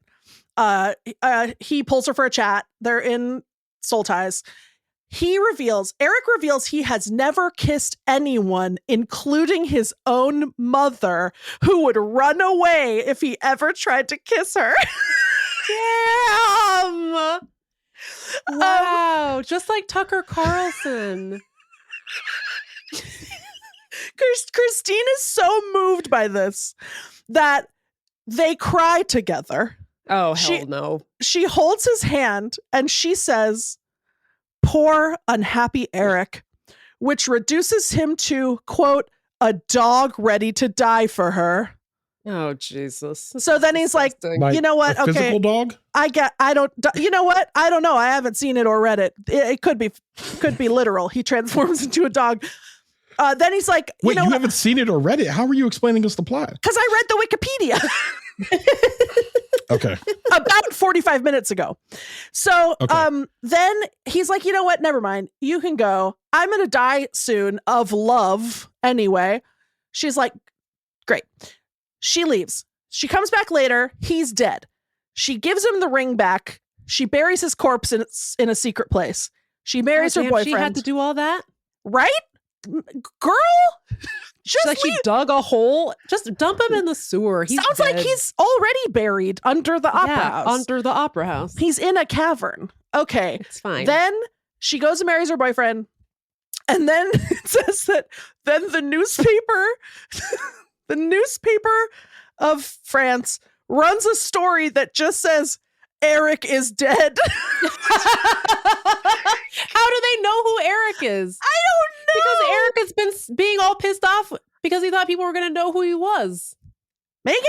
He pulls her for a chat. They're in soul ties. Erik reveals he has never kissed anyone, including his own mother, who would run away if he ever tried to kiss her. Damn! Wow, just like Tucker Carlson. Christine is so moved by this that they cry together. Oh, hell no. She holds his hand and she says, "Poor, unhappy Erik," which reduces him to, quote, "a dog ready to die for her." Oh, Jesus. So then he's like, you know what? A Okay. physical dog? You know what? I don't know. I haven't seen it or read it. It could be literal. He transforms into a dog. Then he's like, Wait, you haven't seen it or read it? How are you explaining us the plot? because I read the Wikipedia. Okay. About 45 minutes ago. So Okay. then he's like, you know what? Never mind. You can go. I'm going to die soon of love anyway. She's like, great. She leaves. She comes back later. He's dead. She gives him the ring back. She buries his corpse in a secret place. She marries her boyfriend. She had to do all that? Right? Girl? Just She dug a hole. Just dump him in the sewer. He's sounds dead. like he's already buried under the opera house. Under the opera house. He's in a cavern. Okay. It's fine. Then she goes and marries her boyfriend. And then it says that then the newspaper of France runs a story that just says Erik is dead. How do they know who Erik is? I don't know. Because Erik has been being all pissed off because he thought people were going to know who he was. Megan?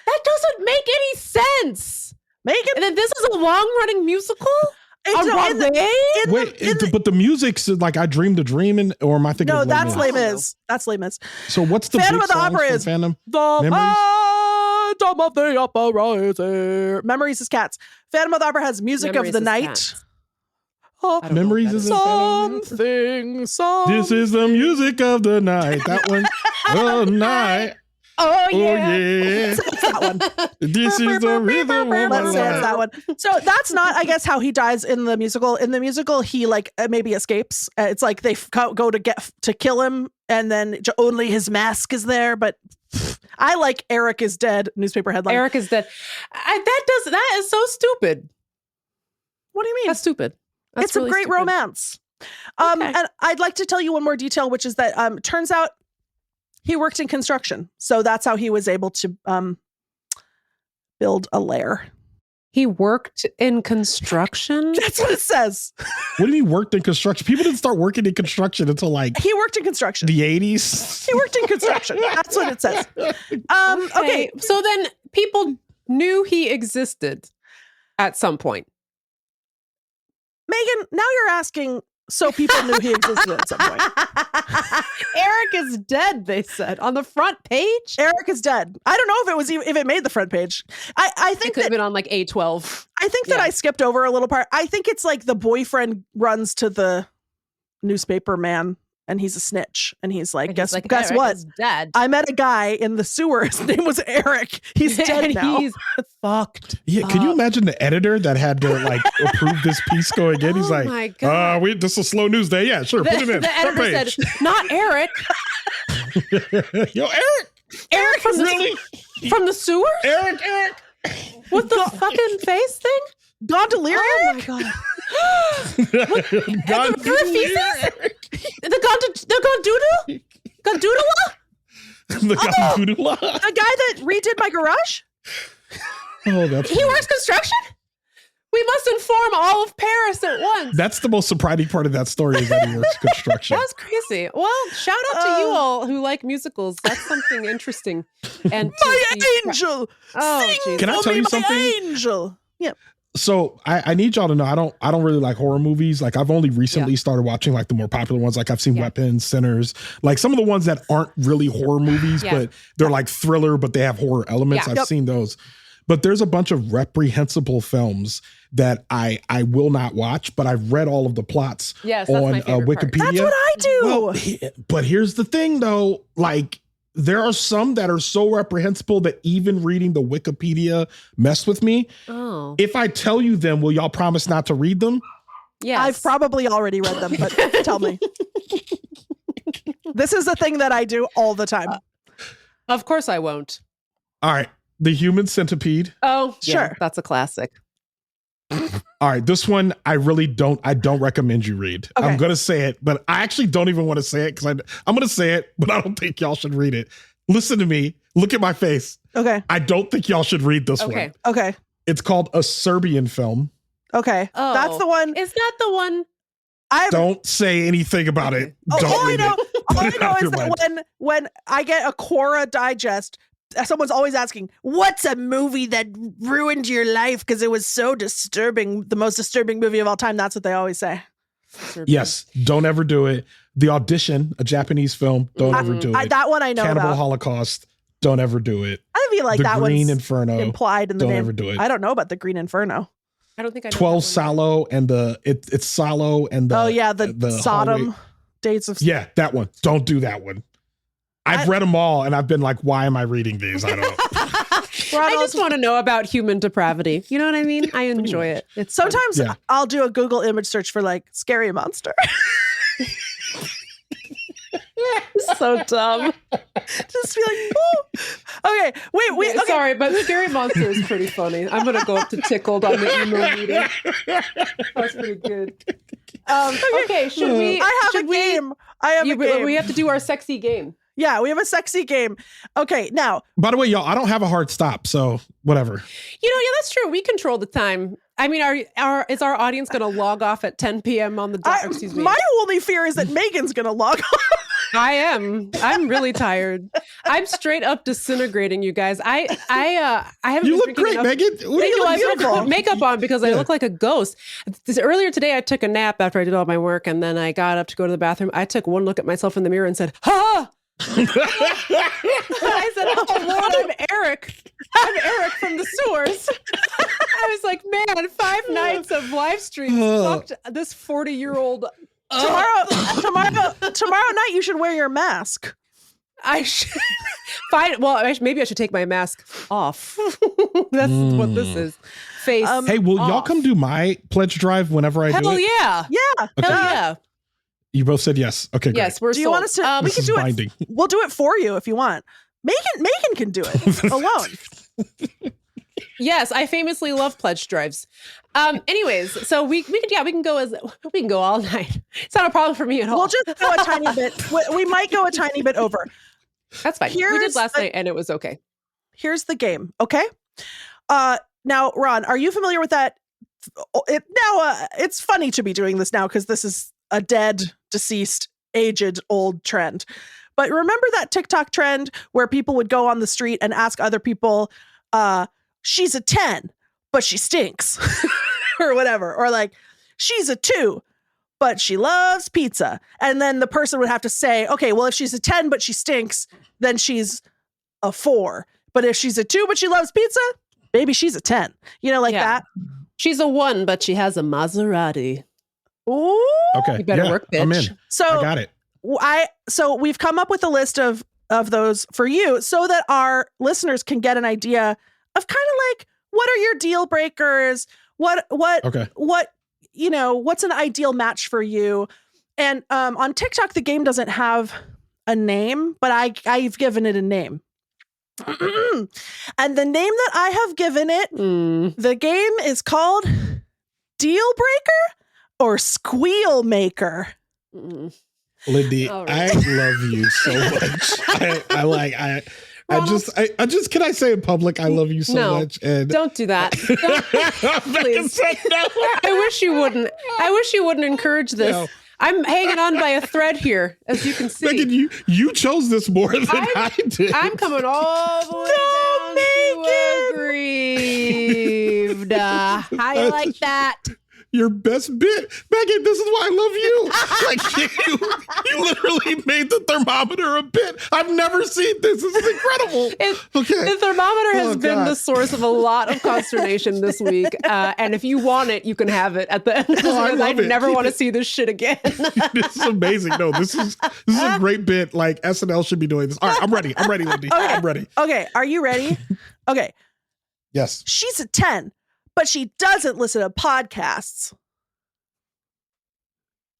That doesn't make any sense. Megan? And then this is a long-running musical? On Broadway? But the music's like I Dreamed a Dream, or am I thinking? No, of that's Les Les Mis? Mis. That's Les Mis. So what's the Phantom big of the songs Opera from is Phantom? The Memories? Phantom of the Opera is here. Memories is Cats. Phantom of the Opera has Music Memories of the is Night. Cats. I don't know Memories what is that in Something. This is the music of the night. That one. Oh, night. Oh, Oh, yeah. It's that one. This is the rhythm of my Let's say it's life. that one. So that's not, I guess, how he dies in the musical. In the musical, he like maybe escapes. It's like they go to kill him, and then only his mask is there. But I like Erik is dead. Newspaper headline. Erik is dead. That is so stupid. What do you mean? That's stupid. That's It's really a great stupid. romance. Okay. And I'd like to tell you one more detail, which is that turns out he worked in construction. So that's how he was able to build a lair. He worked in construction? That's what it says. What do you mean worked in construction? People didn't start working in construction until like He worked in construction. the 80s. He worked in construction. That's what it says. Okay. So then people knew he existed at some point. Megan, now you're asking so people knew he existed at some point. Erik is dead, they said, on the front page. Erik is dead. I don't know if it made the front page. I It think could that have been on like A12. I think that yeah. I skipped over a little part. I think it's like the boyfriend runs to the newspaper man and he's a snitch. And he's like, And guess he's like, guess Erik what? is dead. I met a guy in the sewer. His name was Erik. He's dead And now. he's fucked. Yeah, can you imagine the editor that had to like approve this piece going in? He's Oh like, my God. this is a slow news day. Yeah, sure, put it in. The Front editor page. said, not Erik. Yo, Eric, Erik from really? from the sewer? Eric. With the fucking face thing? Gon-doo-doo-la? Oh my God. God, The Gon-doo-doo-la? The Gon-doo-doo-la. The guy that redid my garage? Oh, that's He works construction? We must inform all of Paris at once. That's the most surprising part of that story is that he works construction. That's crazy. Well, shout out to you all who like musicals. That's something interesting. And My angel! Oh, Sing geez. Can I for tell me, you my something? angel! Yeah. So I need y'all to know I don't really like horror movies. Like I've only recently started watching like the more popular ones. Like I've seen Weapons, Sinners, like some of the ones that aren't really horror movies, but they're like thriller, but they have horror elements. I've seen those. But there's a bunch of reprehensible films that I will not watch, but I've read all of the plots on Wikipedia. That's what I do. Well, but here's the thing though, like there are some that are so reprehensible that even reading the Wikipedia messed with me. Oh. If I tell you them, will y'all promise not to read them? Yes. I've probably already read them, but tell me. This is a thing that I do all the time. Of course I won't. All right. The Human Centipede. Oh, sure. That's a classic. All right, this one I don't recommend you read. Okay. I'm gonna say it, but I actually don't even want to say it because I'm gonna say it, but I don't think y'all should read it. Listen to me. Look at my face. Okay. I don't think y'all should read this one. Okay. It's called a Serbian film. Okay. Oh, that's the one. Is that the one? Don't say anything about it. Don't all I read know, it. all I Put it out know of is your that mind. when I get a Quora digest, someone's always asking, what's a movie that ruined your life because it was so disturbing, the most disturbing movie of all time? That's what they always say. Yes, don't ever do it. The Audition, a Japanese film, don't ever do it. That one I know Cannibal about. Holocaust, don't ever do it. I feel like The that Green one's Inferno, implied in the don't name. ever do it. I don't know about the Green Inferno. I don't think I know. 12 Salo and it's Salo and the the Sodom hallway. Dates of Yeah, that one. Don't do that one. I've read them all and I've been like, why am I reading these? I don't know. I just want to know about human depravity. You know what I mean? I enjoy it. It's fun. Sometimes I'll do a Google image search for like scary monster. So dumb. Just be like, ooh. Okay, wait. Okay. Sorry, but Scary Monster is pretty funny. I'm gonna go up to Tickled on the email meeting. That's pretty good. Okay, should we? I have a game. A game. We have to do our sexy game. Yeah, we have a sexy game. Okay, now. By the way, y'all, I don't have a hard stop, so whatever. Yeah, that's true. We control the time. I mean, is our audience going to log off at 10 p.m. on the dot? Excuse me. My only fear is that Megan's going to log off. I am. I'm really tired. I'm straight up disintegrating, you guys. I haven't. You been look great, enough. Megan. I have to put makeup on because I look like a ghost. Earlier today, I took a nap after I did all my work, and then I got up to go to the bathroom. I took one look at myself in the mirror and said, "Ha!" I said, "Oh Lord, I'm Erik. I'm Erik from the sewers." I was like, "Man, 5 nights of live streams fucked this 40-year-old." Tomorrow night you should wear your mask. I should fine. Well, maybe I should take my mask off. That's what this is. Face. Hey, will y'all off. come do my pledge drive whenever I do it? Hell yeah. Yeah. Okay. Hell yeah. You both said yes. Okay, great. Yes, we're Do you want us to? We This can is do binding. it. We'll do it for you if you want. Megan can do it alone. Yes, I famously love pledge drives. Anyways, so we can go all night. It's not a problem for me at all. We'll just go a tiny bit. We might go a tiny bit over. That's fine. We did last night and it was okay. Here's the game. Okay. Now, Ron, are you familiar with that? It's funny to be doing this now because this is a dead, deceased, aged, old trend. But remember that TikTok trend where people would go on the street and ask other people, she's a 10, but she stinks or whatever. Or like, she's a 2, but she loves pizza. And then the person would have to say, okay, well, if she's a 10, but she stinks, then she's a 4. But if she's a 2, but she loves pizza, maybe she's a 10. You know, like that. She's a 1, but she has a Maserati. Ooh. Okay. You better work, bitch. I'm in. So I got it. So we've come up with a list of those for you so that our listeners can get an idea of kind of like, what are your deal breakers? What, you know, what's an ideal match for you? And on TikTok, the game doesn't have a name, but I've given it a name. And the name that I have given it, the game is called Deal Breaker or Squeal Maker. Lindy, All I right. love you so much. I just can I say in public I love you so much? And Don't do that. Megan said no. I wish you wouldn't. I wish you wouldn't encourage this. No. I'm hanging on by a thread here, as you can see. Megan, you chose this more than I did. I'm coming all the way down to aggrieved. How you like that? Your best bit. Megan, this is why I love you. Like you literally made the thermometer a bit. I've never seen this. This is incredible. The thermometer has been God. the source of a lot of consternation this week. And if you want it, you can have it at the end. I never want to see this shit again. This is amazing. No, this is a great bit. Like SNL should be doing this. All right, I'm ready. I'm ready, Lindy. Okay. I'm ready. Okay, are you ready? Okay, Yes. she's a 10, but she doesn't listen to podcasts.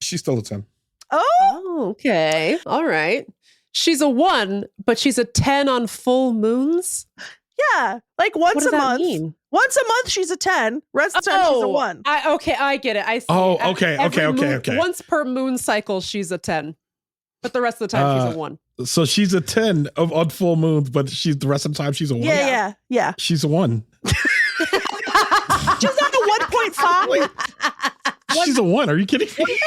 She's still a 10. Oh, Okay. All right. She's a 1, but she's a 10 on full moons. yeah. Like What once does a that month. mean? Once a month, she's a 10. Rest of the time, she's a 1. Okay, I get it. I see. Oh, okay, Every okay. Once per moon cycle, she's a 10. But the rest of the time, she's a 1. So she's a 10 on full moons, but the rest of the time she's a 1. Yeah. She's a 1. She's not a 1.5. She's a 1. Are you kidding me?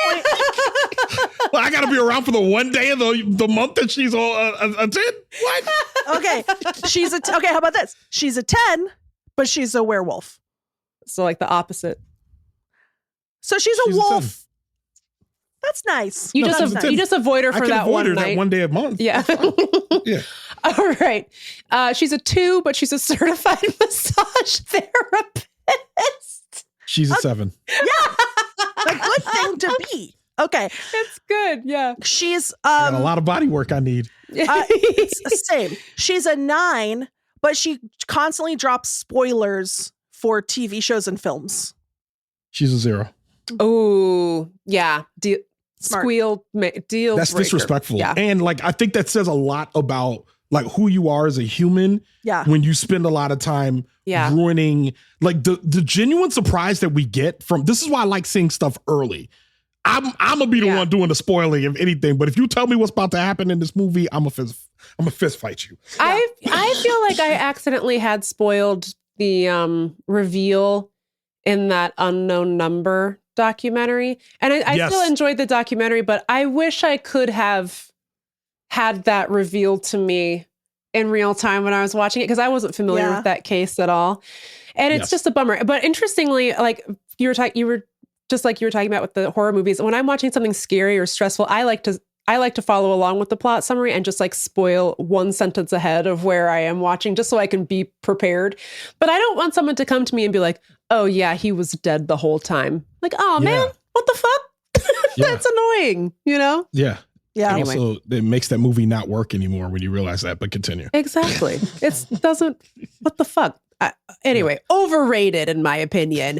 Well, I got to be around for the one day of the month that she's a 10? What? Okay, okay. How about this? She's a 10, but she's a werewolf. So like the opposite. So she's a She's a wolf. 10. That's nice. You No, just she's a 10. you just avoid her I for can that avoid one her night. that one day a month. Yeah. Yeah. All right. She's a 2, but she's a certified massage therapist. She's a 7. A good thing to be. Okay, It's good. Yeah. she's I got a lot of body work I need. it's the same. She's a 9, but she constantly drops spoilers for TV shows and films. She's a 0. Oh, yeah. Smart. Deal. That's breaker. disrespectful. Yeah. And like I think that says a lot about like who you are as a human Yeah. when you spend a lot of time Yeah. ruining like the genuine surprise that we get from this is why I like seeing stuff early. I'm gonna be the one doing the spoiling of anything, but if you tell me what's about to happen in this movie, I'm a fist fight you. I feel like I accidentally had spoiled the reveal in that Unknown Number documentary. And I Yes. still enjoyed the documentary, but I wish I could have had that revealed to me in real time when I was watching it, because I wasn't familiar with that case at all. And it's just a bummer. But interestingly, like you were talking about with the horror movies, when I'm watching something scary or stressful, I like to follow along with the plot summary and just like spoil one sentence ahead of where I am watching, just so I can be prepared. But I don't want someone to come to me and be like, oh yeah, he was dead the whole time. Like, oh man, what the fuck? That's annoying, you know? Yeah. Yeah. And Anyway. also, it makes that movie not work anymore when you realize that, but continue. Exactly. What the fuck? Anyway, overrated in my opinion.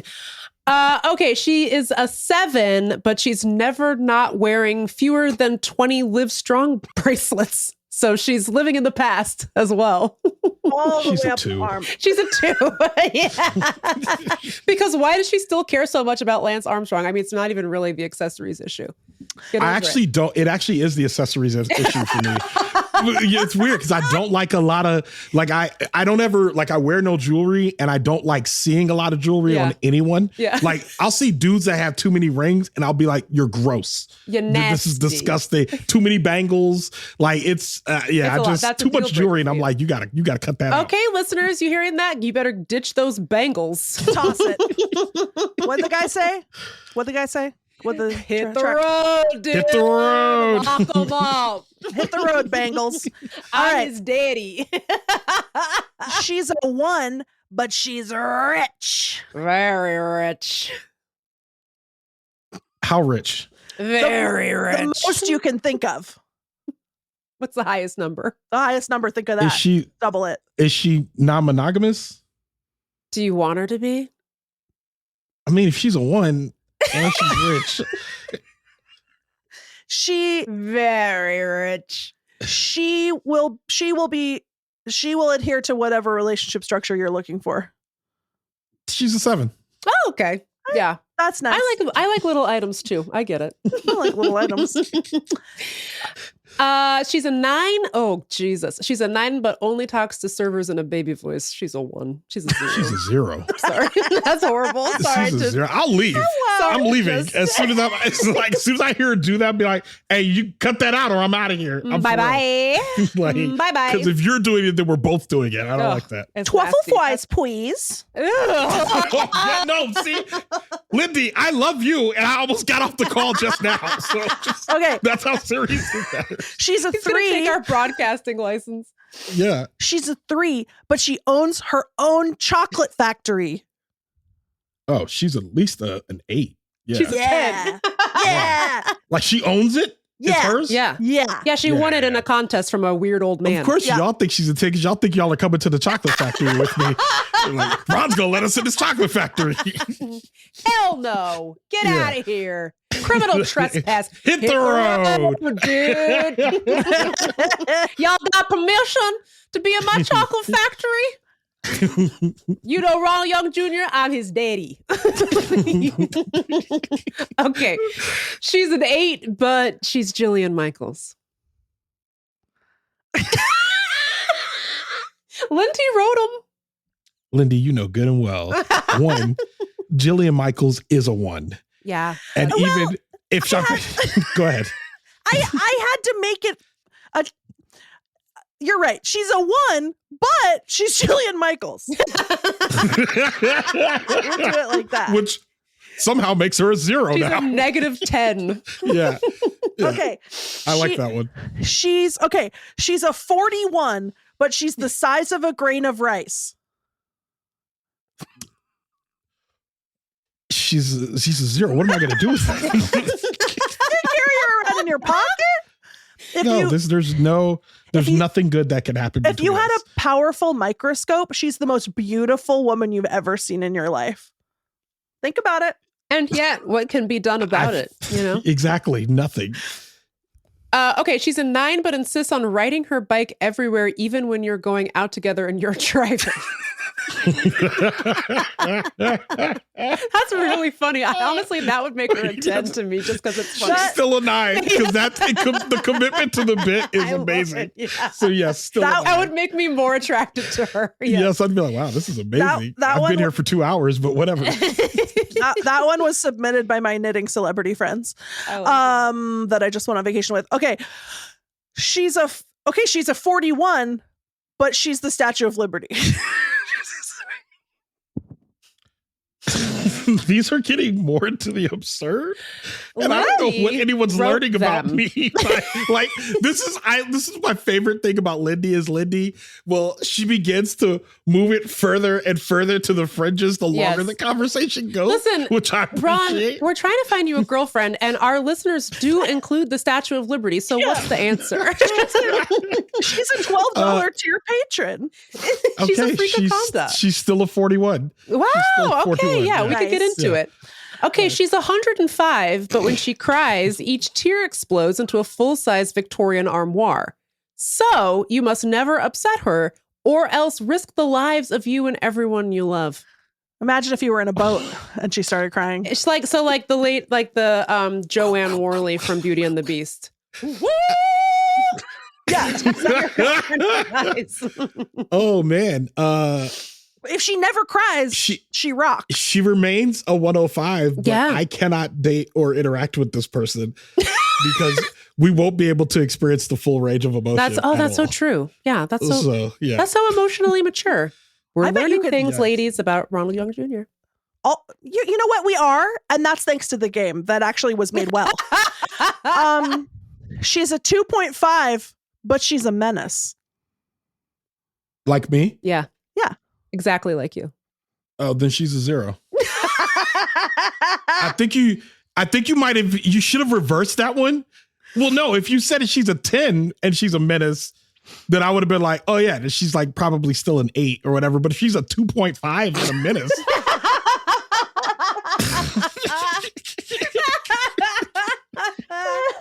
Okay, she is a 7, but she's never not wearing fewer than 20 Live Strong bracelets. So she's living in the past as well. All the She's way a up 2. the arm. She's a 2. Yeah. Because why does she still care so much about Lance Armstrong? I mean, it's not even really the accessories issue. Get I over actually don't. It actually is the accessories issue for me. It's weird because I don't like a lot of like I don't ever like I wear no jewelry and I don't like seeing a lot of jewelry on anyone. Yeah. Like I'll see dudes that have too many rings and I'll be like, you're gross. You're This is nasty. disgusting. Too many bangles. Like it's That's a too much deal jewelry and breaker I'm for like, you gotta cut that out. Okay, listeners, you hearing that? You better ditch those bangles. Toss it. What'd the guy say? Hit the road, dude. Hit the road. Lock 'em up. Hit the road, Bengals. All I'm right. his daddy. She's a 1, but she's rich. Very rich. How rich? Very rich. The most you can think of. What's the highest number? The highest number, think of that. Double it. Is she non-monogamous? Do you want her to be? I mean, if she's a 1 and she's rich. She Very rich. she will adhere to whatever relationship structure you're looking for. She's a 7. Oh, okay. Yeah. That's nice. I like little items too. I get it. I like little items. She's a 9. Oh, Jesus. She's a 9, but only talks to servers in a baby voice. She's a 1. She's a 0. She's a 0. Sorry. That's horrible. Sorry. She's a 0. I'll leave. I'm leaving. As soon as as soon as I hear her do that, I'll be like, hey, you cut that out or I'm out of here. Bye-bye. Bye-bye. Because if you're doing it, then we're both doing it. I don't like that. Twaffle flies, please. No, see? Lindy, I love you, and I almost got off the call just now. So okay. That's how serious this matters. She's a He's 3. gonna take our broadcasting license. Yeah. She's a 3, but she owns her own chocolate factory. Oh, she's at least an 8. Yeah. She's a 10. Yeah. Like she owns it? Yeah. It's hers? Yeah. Yeah. Yeah, she won it in a contest from a weird old man. Of course, y'all think she's a 10 because y'all think y'all are coming to the chocolate factory with me. Like, Ron's going to let us in this chocolate factory. Hell no. Get out of here. Criminal trespass. Hit the road. Dude. Y'all got permission to be in my chocolate factory? You know Ronald Young Jr., I'm his daddy. Okay. She's an 8, but she's Jillian Michaels. Lindy wrote them. Lindy, you know good and well. 1, Jillian Michaels is a 1. Yeah. And even if go ahead. I had to make it a. You're right. She's a 1, but she's Jillian Michaels. We'll do it like that. Which somehow makes her a 0 She's now. a -10. Yeah. Okay. I like that one. She's a 41, but she's the size of a grain of rice. She's a 0. What am I going to do with that? You carry her around in your pocket? There's nothing good that can happen. If you had us. a powerful microscope, she's the most beautiful woman you've ever seen in your life. Think about it. And yet, what can be done about it? You know? Exactly. Nothing. Okay, she's a 9, but insists on riding her bike everywhere, even when you're going out together and you're driving. That's really funny. Honestly, that would make her a 10 to me just because it's funny. She's still a 9 because the commitment to the bit is amazing. Yeah. So yes, still that would make me more attracted to her. Yes, I'd be like, wow, this is amazing. I've been here for 2 hours, but whatever. that one was submitted by my knitting celebrity friends that I just went on vacation with. Okay. She's a 41, but she's the Statue of Liberty. These are getting more into the absurd, and I don't know what anyone's learning about me. Like this is my favorite thing about Lindy is Lindy. Well, she begins to move it further and further to the fringes the longer the conversation goes. Listen, which I appreciate. Ron, we're trying to find you a girlfriend, and our listeners do include the Statue of Liberty. So what's the answer? She's a $12 tier patron. She's a freak of conduct. She's still a 41. Wow. Okay. Yeah, we could get into it. Okay, she's 105, but when she cries, each tear explodes into a full-size Victorian armoire. So you must never upset her, or else risk the lives of you and everyone you love. Imagine if you were in a boat and she started crying. It's like Joanne Worley from Beauty and the Beast. Woo! Yeah. Nice. Oh man. If she never cries, she rocks. She remains a 105, but Yeah. I cannot date or interact with this person because we won't be able to experience the full range of emotion. That's so true. Yeah, that's so emotionally mature. We're learning things, ladies, about Ronald Young Jr. You know what? We are, and that's thanks to the game that actually was made well. She's a 2.5, but she's a menace. Like me? Yeah. Yeah. Exactly like you. Oh, then she's a 0. I think you should have reversed that one. Well, no, if you said she's a 10 and she's a menace, then I would have been like, oh yeah, she's like probably still an 8 or whatever. But if she's a 2.5 and a menace.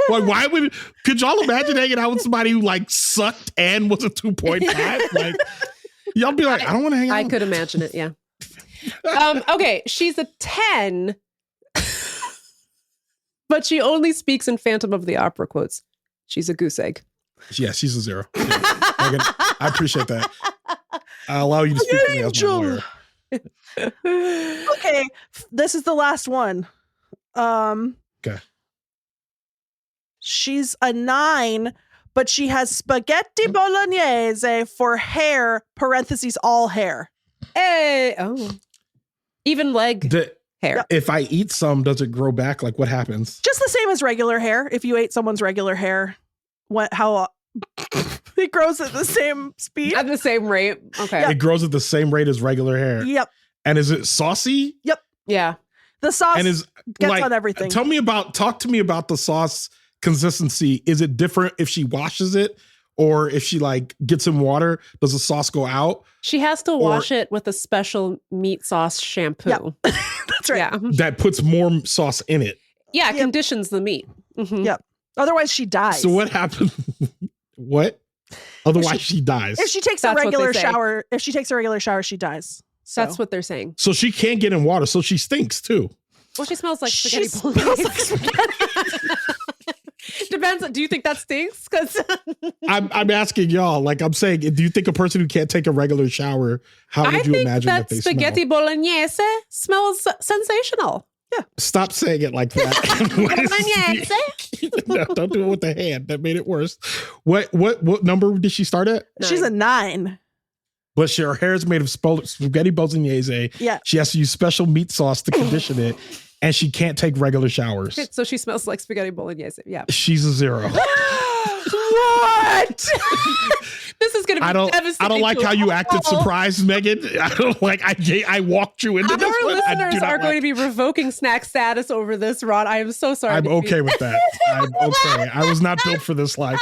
Like, could y'all imagine hanging out with somebody who like sucked and was a 2.5? Like, y'all be like, I don't want to hang out. I could imagine it. Yeah. Okay, she's a 10, but she only speaks in Phantom of the Opera quotes. She's a goose egg. Yeah, she's a 0. Yeah. Megan, I appreciate that. I'll allow you to speak for me as my lawyer. Okay, this is the last one. Okay. She's a 9, but she has spaghetti bolognese for hair, parentheses, all hair. Hey, even leg hair. If I eat some, does it grow back? Like, what happens? Just the same as regular hair. If you ate someone's regular hair, how it grows at the same speed? At the same rate. Okay. Yep. It grows at the same rate as regular hair. Yep. And is it saucy? Yep. Yeah. The sauce And is gets like, on everything. Talk to me about the sauce consistency. Is it different if she washes it or if she like gets in water? Does the sauce go out? She has to wash it with a special meat sauce shampoo. Yep. That's right. Yeah. That puts more sauce in it. Yeah, conditions the meat. Mm-hmm. Yep. Otherwise, she dies. So what happens? What? Otherwise, she dies. If she takes a regular shower, she dies. So. That's what they're saying. So she can't get in water. So she stinks too. Well, she smells like spaghetti bolognese. Depends. Do you think that stinks? Because I'm asking y'all. Like I'm saying, do you think a person who can't take a regular shower, how would you imagine that they spaghetti smell? bolognese smells sensational. Yeah. Stop saying it like that. No, don't do it with the hand. That made it worse. What number did she start at? 9. She's a 9. But her hair is made of spaghetti bolognese. Yeah. She has to use special meat sauce to condition it, and she can't take regular showers. So she smells like spaghetti bolognese. Yeah. She's a 0. What? This is going to be devastating. I don't like how you acted surprised, Megan. I don't like. I walked you into this. Our listeners are going to be revoking snack status over this, Ron. I am so sorry. I'm okay with that. I'm okay. I was not built for this life.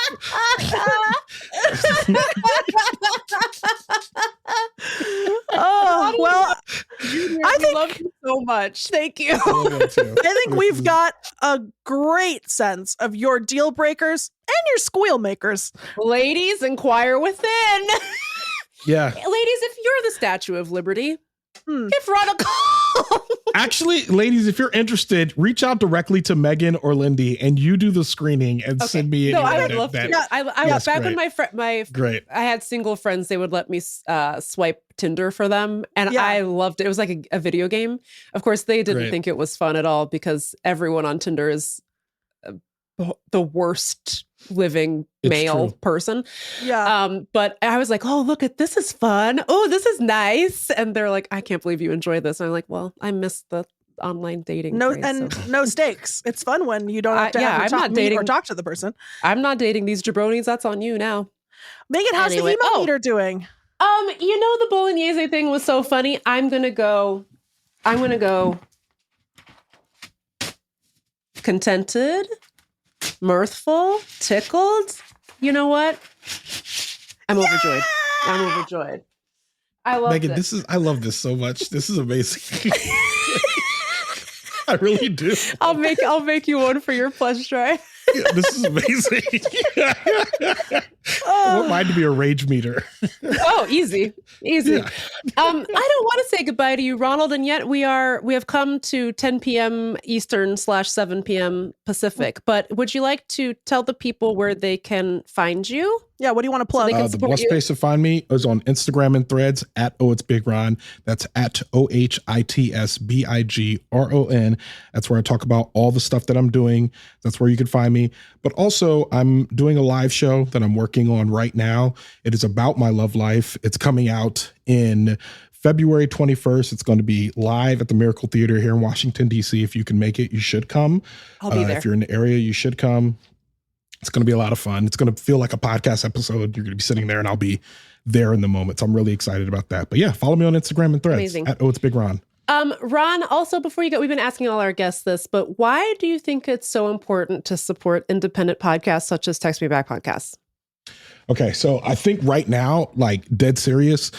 Oh, well, I love you so much. Thank you. I think we've got a great sense of your deal breakers and your squeal makers. Ladies, inquire within. Yeah. Ladies, if you're the Statue of Liberty, give Ron a call. Actually, ladies, if you're interested, reach out directly to Megan or Lindy, and you do the screening and send me. No, I would love to. Yeah, I was back when great. I had single friends. They would let me swipe Tinder for them, and I loved it. It was like a video game. Of course, they didn't think it was fun at all because everyone on Tinder is the worst living male person. Yeah. But I was like, oh, look at this is fun. Oh, this is nice. And they're like, I can't believe you enjoy this. And I'm like, well, I miss the online dating. No stakes. It's fun when you don't have to meet or talk to the person. I'm not dating these jabronis. That's on you now. Megan, how's the emo meter doing? The bolognese thing was so funny. I'm gonna go contented, mirthful, tickled. You know what? I'm overjoyed. I'm overjoyed. I love Megan, this. I love this so much. This is amazing. I really do. I'll make you one for your plush drive. Yeah, this is amazing. I want mine to be a rage meter. Oh, easy. Yeah. I don't want to say goodbye to you, Ronald, and yet we have come to 10 p.m. Eastern / 7 p.m. Pacific. But would you like to tell the people where they can find you? Yeah, what do you want to plug? The best place to find me is on Instagram and Threads at Oh It's Big Ron. That's at OHITSBIGRON. That's where I talk about all the stuff that I'm doing. That's where you can find me. But also, I'm doing a live show that I'm working on right now. It is about my love life. It's coming out in February 21st. It's going to be live at the Miracle Theater here in Washington, D.C. If you can make it, you should come. I'll be there. If you're in the area, you should come. It's going to be a lot of fun. It's going to feel like a podcast episode. You're going to be sitting there and I'll be there in the moment. So I'm really excited about that. But yeah, follow me on Instagram and Threads at Oh It's Big Ron. Ron, also before you go, we've been asking all our guests this, but why do you think it's so important to support independent podcasts such as Text Me Back Podcasts? Okay, so I think right now, like dead serious,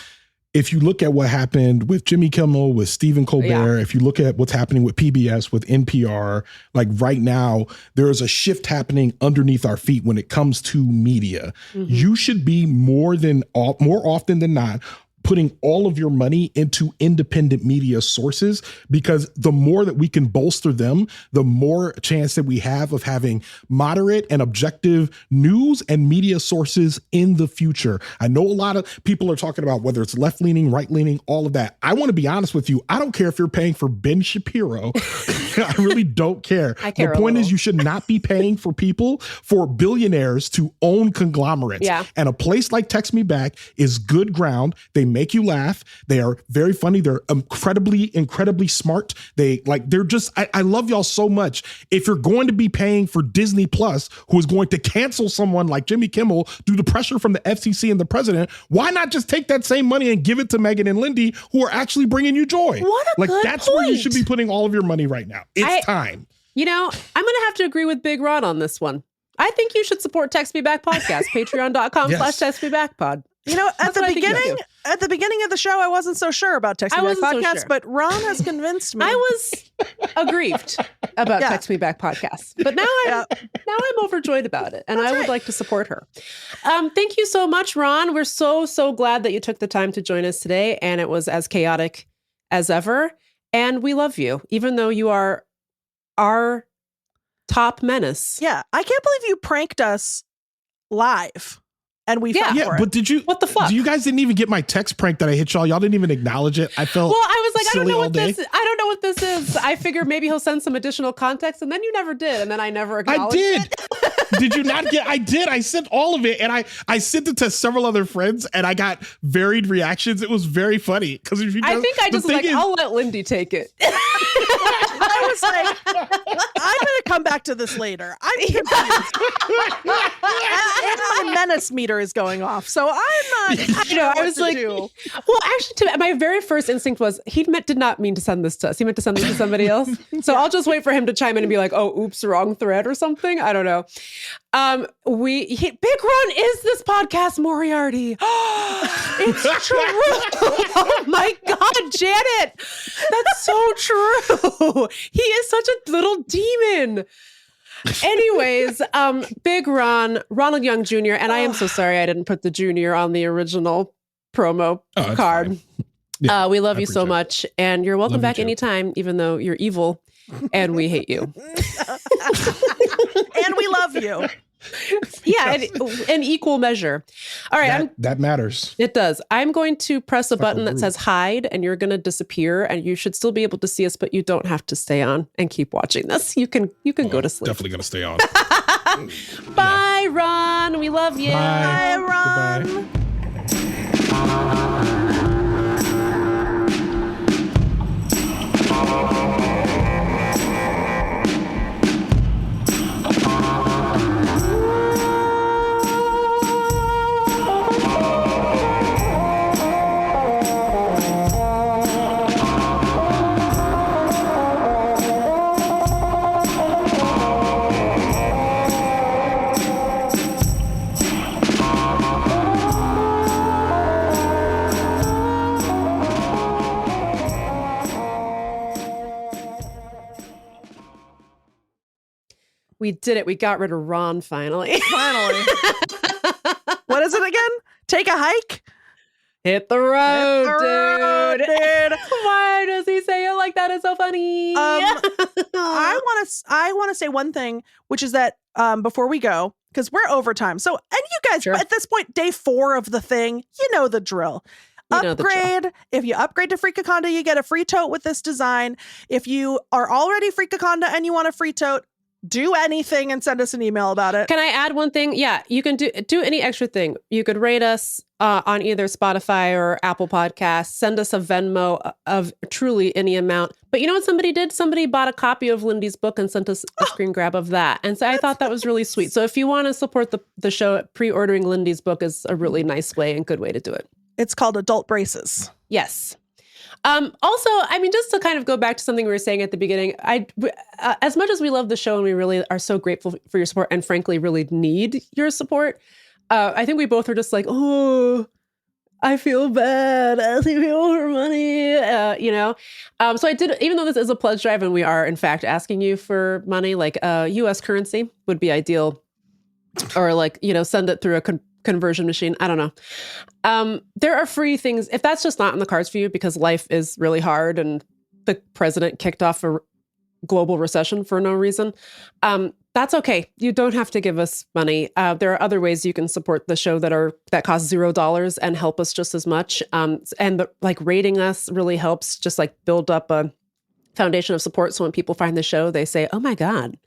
if you look at what happened with Jimmy Kimmel, with Stephen Colbert, if you look at what's happening with PBS, with NPR, like right now, there is a shift happening underneath our feet when it comes to media. Mm-hmm. You should be more often than not putting all of your money into independent media sources, because the more that we can bolster them, the more chance that we have of having moderate and objective news and media sources in the future. I know a lot of people are talking about whether it's left-leaning, right-leaning, all of that. I want to be honest with you. I don't care if you're paying for Ben Shapiro. I really don't care. I care the point is you should not be paying for people, for billionaires to own conglomerates. Yeah. And a place like Text Me Back is good ground. They make you laugh. They are very funny. They're incredibly smart. They're just, I love y'all so much. If you're going to be paying for Disney Plus, who is going to cancel someone like Jimmy Kimmel due to pressure from the FCC and the president, why not just take that same money and give it to Meagan and Lindy, who are actually bringing you joy? What a good that's point. where you should be putting all of your money right now. It's time. I'm going to have to agree with Big Ron on this one. I think you should support Text Me Back Podcast, patreon.com/Text Me Back Pod. At the beginning of the show, I wasn't so sure about Text Me Back Podcast, but Ron has convinced me. I was aggrieved about Text Me Back Podcast, but now I'm overjoyed about it, and I would like to support her. Thank you so much, Ron. We're so glad that you took the time to join us today, and it was as chaotic as ever. And we love you, even though you are our top menace. Yeah, I can't believe you pranked us live. And we fell for it. But did you? What the fuck? You guys didn't even get my text prank that I hit y'all. Y'all didn't even acknowledge it. I felt. Well, I was like, I don't know what this is. I figured maybe he'll send some additional context, and then you never did, and then I never acknowledged it. Did you not get? I did. I sent all of it, and I sent it to several other friends, and I got varied reactions. It was very funny because if you, I think I just I'll let Lindy take it. I was like, I'm going to come back to this later. I'm confused. And my menace meter is going off, so I'm not. I was like, well, actually, my very first instinct was he did not mean to send this to us. He meant to send this to somebody else. So I'll just wait for him to chime in and be like, "Oh, oops, wrong thread" or something. I don't know. Big Ron is this podcast Moriarty. It's true. Oh my God, Janet, that's so true. He is such a little demon. Anyways, Big Ron, Ronald Young Jr., and I am so sorry I didn't put the junior on the original promo card. Yeah, we love you so much, and you're welcome back anytime, even though you're evil, and we hate you. And we love you. Yeah, in equal measure. All right. That matters. It does. I'm going to press a button that says hide, and you're going to disappear, and you should still be able to see us, but you don't have to stay on and keep watching this. You can go to sleep. Definitely going to stay on. Bye, Ron. We love you. Bye, Ron. Goodbye. We did it. We got rid of Ron finally. Finally. What is it again? Take a hike? Hit the road, dude. Why does he say it like that? It's so funny. I want to say one thing, which is that before we go, because we're overtime. So, and you guys, at this point, day 4 of the thing, you know the drill. Upgrade. If you upgrade to Freakaconda, you get a free tote with this design. If you are already Freakaconda and you want a free tote, do anything and send us an email about it. Can I add one thing? Yeah, you can do any extra thing. You could rate us on either Spotify or Apple Podcasts. Send us a Venmo of truly any amount. But you know what somebody did? Somebody bought a copy of Lindy's book and sent us a screen grab of that. And so I thought that was really sweet. So if you want to support the show, pre-ordering Lindy's book is a really nice way and good way to do it. It's called Adult Braces. Yes. Also, I mean, just to kind of go back to something we were saying at the beginning, as much as we love the show and we really are so grateful for your support and frankly really need your support, I think we both are just like, oh, I feel bad asking people for money, So I did, even though this is a pledge drive and we are in fact asking you for money, like U.S. currency would be ideal, or like, send it through a conversion machine. I don't know. There are free things. If that's just not in the cards for you because life is really hard and the president kicked off a global recession for no reason, that's okay. You don't have to give us money. There are other ways you can support the show that cost $0 and help us just as much. And rating us really helps just build up a foundation of support. So when people find the show, they say, oh my God,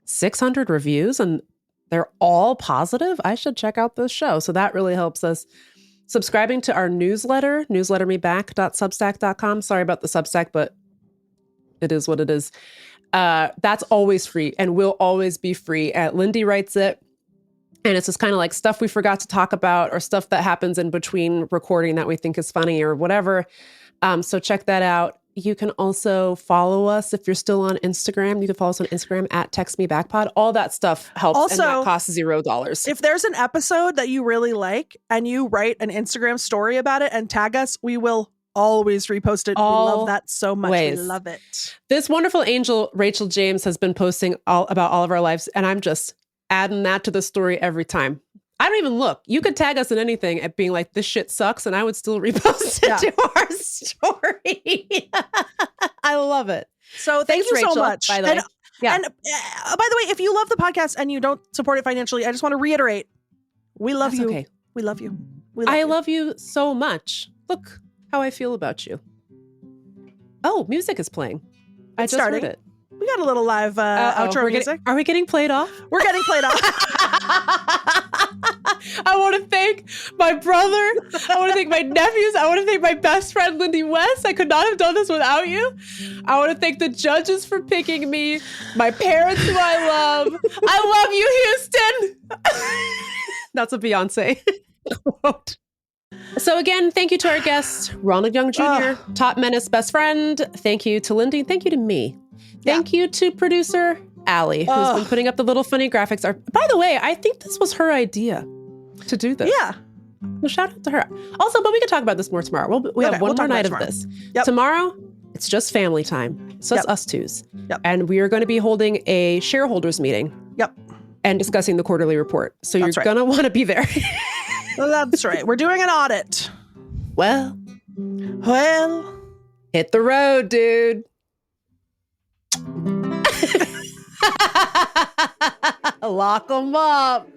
600 reviews and they're all positive. I should check out this show. So that really helps us. Subscribing to our newsletter, newslettermeback.substack.com. Sorry about the Substack, but it is what it is. That's always free and will always be free. Lindy writes it. And it's just kind of stuff we forgot to talk about or stuff that happens in between recording that we think is funny or whatever. So check that out. You can also follow us if you're still on Instagram. You can follow us on Instagram at TextMeBackPod. All that stuff helps, also, and that costs $0. If there's an episode that you really like and you write an Instagram story about it and tag us, we will always repost it. We love that so much. We love it. This wonderful angel, Rachel James, has been posting about all of our lives, and I'm just adding that to the story every time. I don't even look. You could tag us in anything at being this shit sucks, and I would still repost it to our story. I love it. So thank you Rachel, so much. By the way. Yeah. And by the way, if you love the podcast and you don't support it financially, I just want to reiterate, we love you. Okay. We love you. I love you so much. Look how I feel about you. Oh, music is playing. I just heard it. We got a little live outro music. Are we getting played off? We're getting played off. I want to thank my brother. I want to thank my nephews. I want to thank my best friend, Lindy West. I could not have done this without you. I want to thank the judges for picking me, my parents who I love. I love you, Houston. That's a Beyonce quote. So again, thank you to our guest, Ronald Young Jr., Top Menace best friend. Thank you to Lindy. Thank you to me. Thank you to producer Allie, who's been putting up the little funny graphics. By the way, I think this was her idea to do this. Yeah. Well, shout out to her. Also, but we could talk about this more tomorrow. We have one more night of this. Yep. Tomorrow, it's just family time. So it's us twos. Yep. And we are going to be holding a shareholders meeting. Yep. And discussing the quarterly report. So you're going to want to be there. Well, that's right. We're doing an audit. Well, hit the road, dude. Lock them up.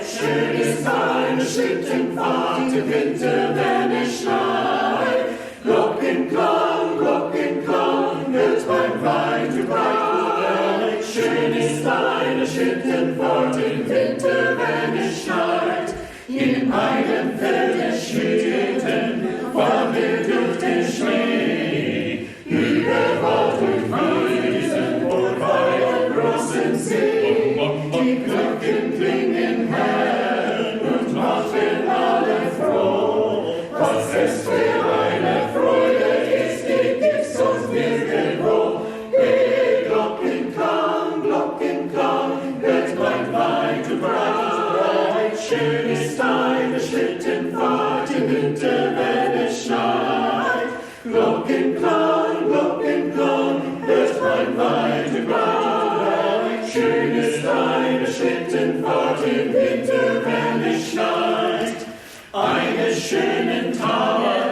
Schön ist eine Schlittenfahrt im Winter, wenn es schneit. Glockenklang, Glockenklang, wird mein Wein breit. Schön ist eine Schlittenfahrt im Winter, wenn es schneit. In meinem Feld der Schlitten fahren wir durch den Schnee. Über Wald und Wiesen, vorbei am großen See. Die Glocken klingen hell und machen alle froh. Was es für eine Freude ist, die gibt's sonst nirgendwo. Hey, Glockenklang, Glockenklang, wird mein Wein zu breit. Schön ist eine Schlittenfahrt im Winter, wenn es schneit. Glockenklang, Glockenklang, wird mein Wein zu breit. Schön ist eine Schlittenfahrt im Winter, wenn es schneit. Einen schönen Tag.